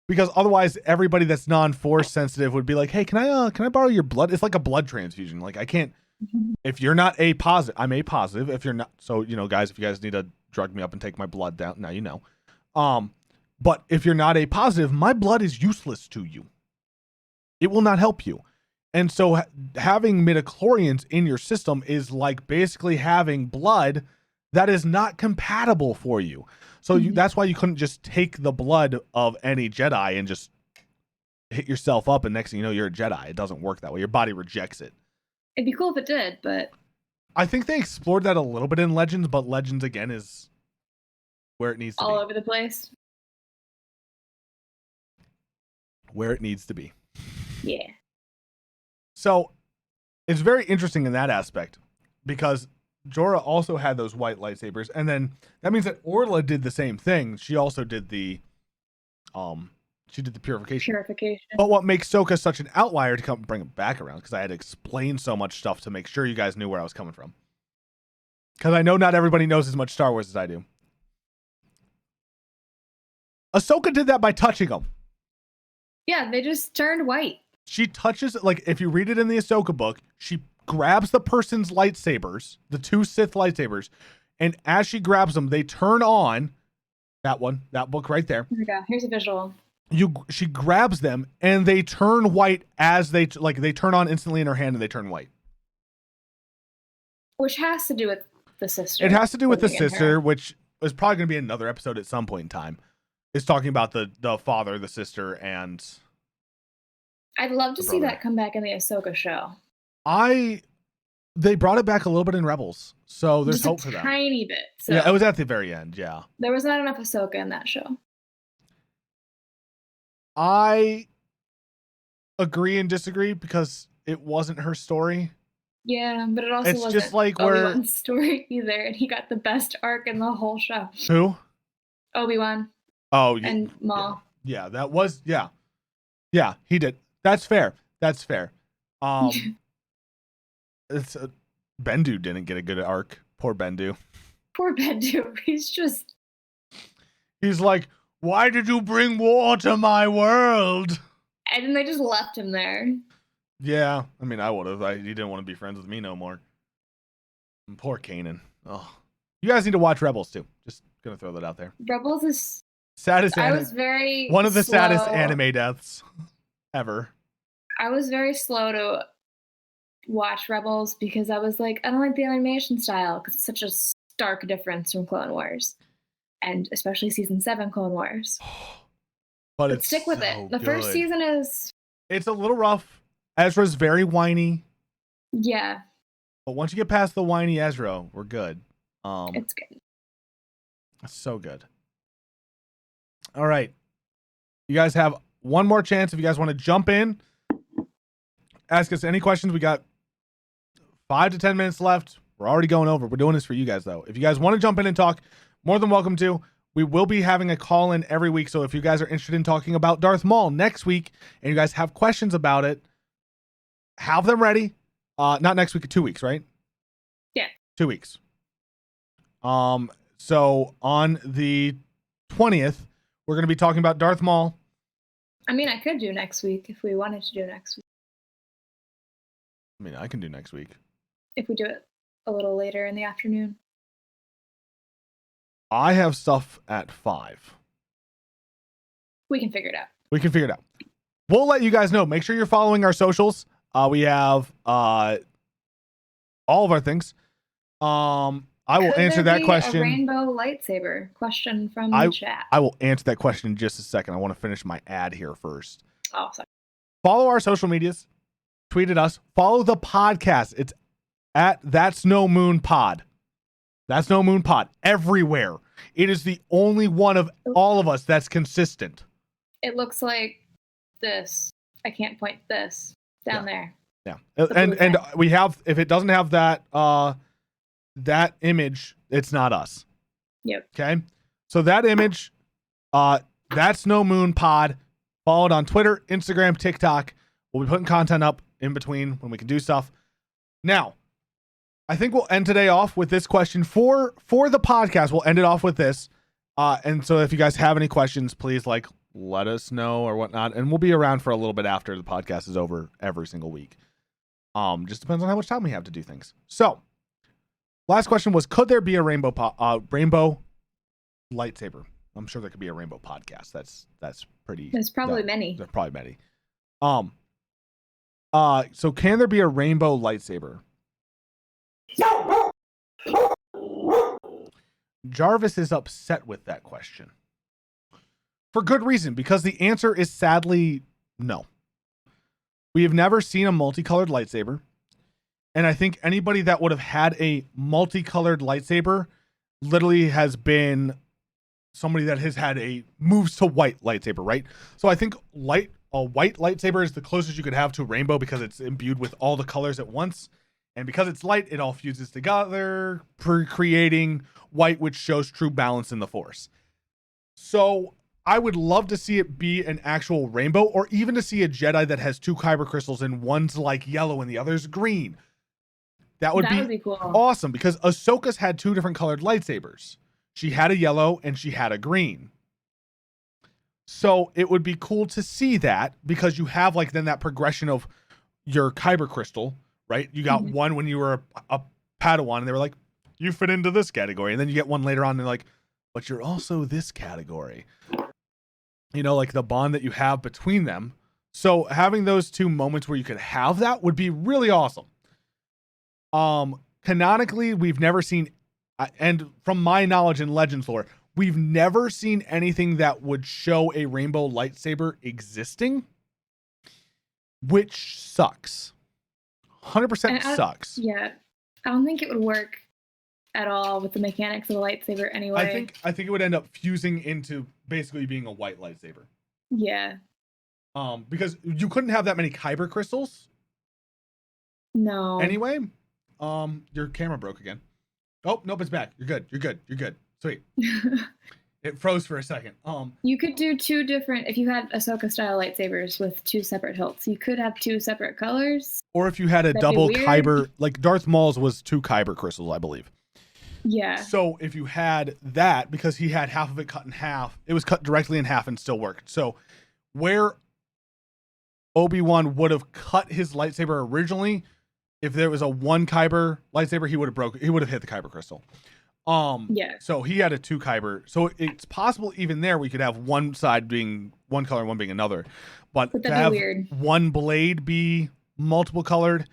Because otherwise everybody that's non-force sensitive would be like, hey, can I borrow your blood? It's like a blood transfusion. Like I can't, if you're not A positive, I'm A positive. If you're not, so, you know, guys, if you guys need to drug me up and take my blood down, now you know. But if you're not A positive, my blood is useless to you. It will not help you. And so having midichlorians in your system is like basically having blood that is not compatible for you. So that's why you couldn't just take the blood of any Jedi and just hit yourself up and next thing you know, you're a Jedi. It doesn't work that way. Your body rejects it. It'd be cool if it did, but... I think they explored that a little bit in Legends, but Legends, again, is where it needs to be. All over the place. Where it needs to be. Yeah. So it's very interesting in that aspect because Jorah also had those white lightsabers, and then that means that Orla did the same thing. She also did the purification. But what makes Soka such an outlier, to come bring it back around, because I had to explain so much stuff to make sure you guys knew where I was coming from. Because I know not everybody knows as much Star Wars as I do. Ahsoka did that by touching them. Yeah, they just turned white. She touches, like, if you read it in the Ahsoka book, she grabs the person's lightsabers, the two Sith lightsabers, and as she grabs them, they turn on that book right there. Here we go. Here's a visual. She grabs them and they turn white as they turn on instantly in her hand and they turn white. Which has to do with the sister. It has to do with the sister, which is probably going to be another episode at some point in time. It's talking about the father, the sister, and I'd love to see that come back in the Ahsoka show. They brought it back a little bit in Rebels, so there's hope for that. Tiny bit. So yeah, it was at the very end. Yeah, there was not enough Ahsoka in that show. I agree and disagree because it wasn't her story. Yeah, but it also wasn't just like Obi-Wan's story either, and he got the best arc in the whole show. Who? Obi-Wan. Oh, and Maul. Yeah, that was yeah, he did. That's fair. It's Bendu didn't get a good arc. Poor Bendu. Poor Bendu. He's like, why did you bring war to my world? And then they just left him there. Yeah, I mean, I would have. He didn't want to be friends with me no more. And poor Kanan. Oh, you guys need to watch Rebels too. Just gonna throw that out there. Rebels is saddest. I was very one of the slow. saddest anime deaths ever. I was very slow to watch Rebels because I was like, I don't like the animation style because it's such a stark difference from Clone Wars, and especially season 7 Clone Wars. But stick with it. The first season it's a little rough. Ezra's very whiny. Yeah. But once you get past the whiny Ezra, we're good. It's good. It's so good. All right. You guys have one more chance if you guys want to jump in. Ask us any questions. We got 5 to 10 minutes left. We're already going over. We're doing this for you guys, though. If you guys want to jump in and talk, more than welcome to. We will be having a call in every week. So if you guys are interested in talking about Darth Maul next week and you guys have questions about it, have them ready. Not next week, 2 weeks, right? Yeah. 2 weeks. So on the 20th, we're going to be talking about Darth Maul. I mean, I could do next week if we wanted to do next week. I mean, I can do next week. If we do it a little later in the afternoon. I have stuff at 5. We can figure it out. We can figure it out. We'll let you guys know. Make sure you're following our socials. We have all of our things. I will answer that question. A rainbow lightsaber question from the chat. I will answer that question in just a second. I want to finish my ad here first. Oh, sorry. Follow our social medias. Tweet at us. Follow the podcast. It's at That's No Moon Pod. That's No Moon Pod everywhere. It is the only one of all of us that's consistent. It looks like this. I can't point this down there. Yeah. And we have, if it doesn't have that that image, it's not us. Yep. Okay. So that image, That's No Moon Pod. Follow it on Twitter, Instagram, TikTok. We'll be putting content up in between when we can do stuff. Now, I think we'll end today off with this question for the podcast. We'll end it off with this. And so if you guys have any questions, please let us know or whatnot. And we'll be around for a little bit after the podcast is over every single week. Just depends on how much time we have to do things. So last question was, could there be a rainbow lightsaber? I'm sure there could be a rainbow podcast. That's pretty. There's probably many. There's probably many. So can there be a rainbow lightsaber? Jarvis is upset with that question. For good reason, because the answer is sadly no. We have never seen a multicolored lightsaber. And I think anybody that would have had a multicolored lightsaber literally has been somebody that has had a moves to white lightsaber, right? So I think a white lightsaber is the closest you could have to a rainbow because it's imbued with all the colors at once. And because it's light, it all fuses together, creating white, which shows true balance in the Force. So I would love to see it be an actual rainbow, or even to see a Jedi that has 2 kyber crystals and one's like yellow and the other's green. That would be cool. Awesome, because Ahsoka's had 2 different colored lightsabers. She had a yellow and she had a green. So it would be cool to see that, because you have then that progression of your kyber crystal, right? You got one when you were a Padawan and they were like, you fit into this category. And then you get one later on and they're like, but you're also this category. You know, the bond that you have between them. So having those 2 moments where you could have that would be really awesome. Canonically, we've never seen, and from my knowledge in Legends lore, we've never seen anything that would show a rainbow lightsaber existing, which sucks. 100% sucks. Yeah. I don't think it would work at all with the mechanics of the lightsaber anyway. I think it would end up fusing into basically being a white lightsaber. Yeah. Because you couldn't have that many kyber crystals. No. Anyway, your camera broke again. Oh, nope, it's back. You're good. Sweet. It froze for a second. You could do 2 different, if you had Ahsoka style lightsabers with 2 separate hilts, you could have 2 separate colors. Or if you had a double kyber, like Darth Maul's was 2 kyber crystals, I believe. Yeah. So if you had that, because he had half of it cut in half, it was cut directly in half and still worked. So where Obi-Wan would have cut his lightsaber originally, if there was a 1 kyber lightsaber, he would have hit the kyber crystal. Yeah. So he had a 2 kyber. So it's possible even there we could have one side being one color and one being another. But to have one blade be multiple colored,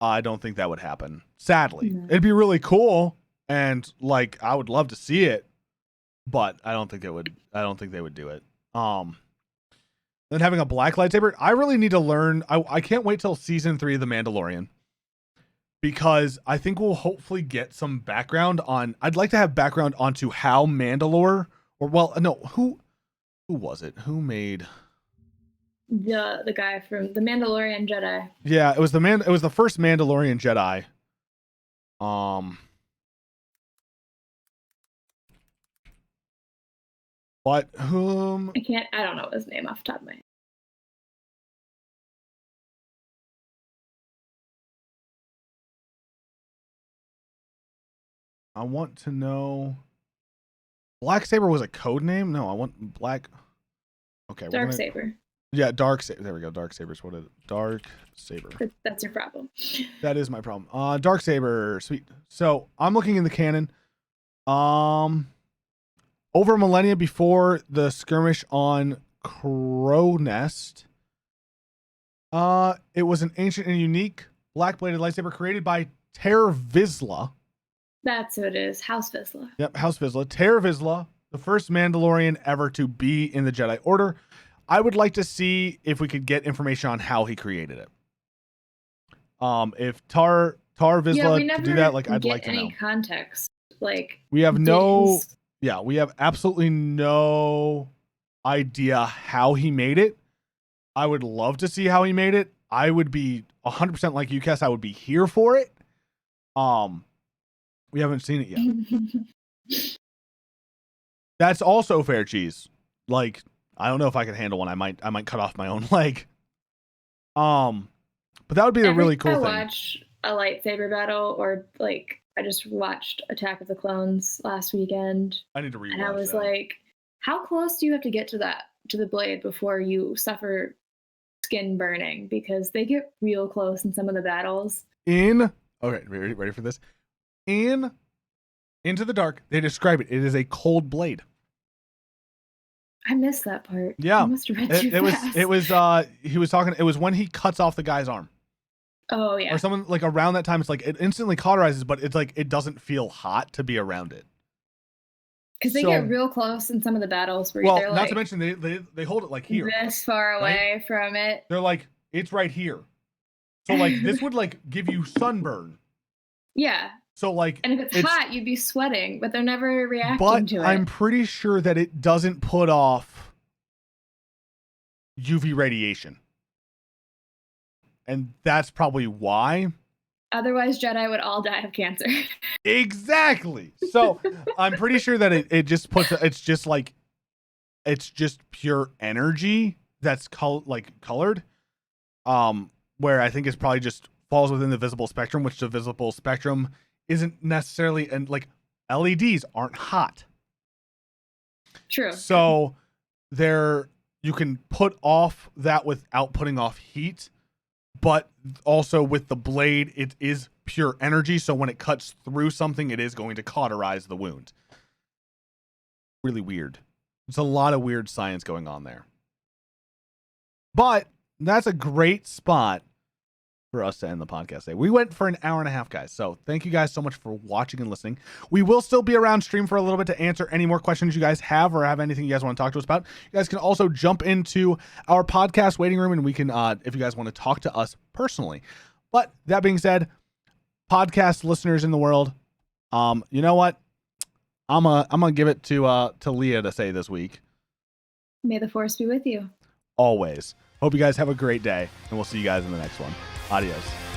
I don't think that would happen. Sadly. No. It'd be really cool. And I would love to see it, but I don't think they would do it. Then having a black lightsaber, I really need to learn. I can't wait till season 3 of The Mandalorian, because I think we'll hopefully get some background on. I'd like to have background onto how Mandalore, or well, no, who was it? Who made the guy from the Mandalorian Jedi? Yeah, it was the first Mandalorian Jedi. But whom? I don't know his name off the top of my head. I want to know. Blacksaber was a code name? No, I want Black. Okay, Darksaber. Yeah, Darksaber. There we go. Darksaber's what it is. Darksaber. That's your problem. That is my problem. Darksaber. Sweet. So I'm looking in the canon. Over millennia before the skirmish on Crow Nest, it was an ancient and unique black-bladed lightsaber created by Ter Vizsla. That's who it is. House Vizsla. Yep, House Vizsla. Ter Vizsla, the first Mandalorian ever to be in the Jedi Order. I would like to see if we could get information on how he created it. If Tar Vizsla could do that, like I'd like to know. Any context, like we have we have absolutely no idea how he made it. I would love to see how he made it. I would be 100% like you, Cass. I would be here for it. We haven't seen it yet. That's also fair cheese. Like, I don't know if I could handle one. I might cut off my own leg. But that would be a really cool thing. I watch a lightsaber battle, or like I just watched Attack of the Clones last weekend. I need to rewatch. And I was like, how close do you have to get to the blade before you suffer skin burning? Because they get real close in some of the battles. Okay, ready for this? Into the Dark, they describe it. It is a cold blade. I missed that part. Yeah, I must have read too fast. It was he was talking. It was when he cuts off the guy's arm. Oh yeah. Or someone like around that time. It's like it instantly cauterizes, but it's like it doesn't feel hot to be around it. Because they get real close in some of the battles where they're not like, to mention they hold it like here, this far away from it. They're like, it's right here. So like this would like give you sunburn. Yeah. So like, and if it's hot, you'd be sweating, but they're never reacting to it. But I'm pretty sure that it doesn't put off UV radiation. And that's probably why. Otherwise, Jedi would all die of cancer. Exactly. So I'm pretty sure that it just puts, it's just pure energy that's colored. Where I think it's probably just falls within the visible spectrum, which the visible spectrum isn't necessarily, and like LEDs aren't hot. True. So you can put off that without putting off heat, but also with the blade, it is pure energy. So when it cuts through something, it is going to cauterize the wound. Really weird. There's a lot of weird science going on there. But that's a great spot for us to end the podcast today. We went for an hour and a half, guys. So thank you guys so much for watching and listening. We will still be around stream for a little bit to answer any more questions you guys have, or have anything you guys want to talk to us about. You guys can also jump into our podcast waiting room, and we can, if you guys want to talk to us personally. But that being said, podcast listeners in the world, you know what? I'm gonna give it to Leah to say this week. May the Force be with you. Always. Hope you guys have a great day, and we'll see you guys in the next one. Adios.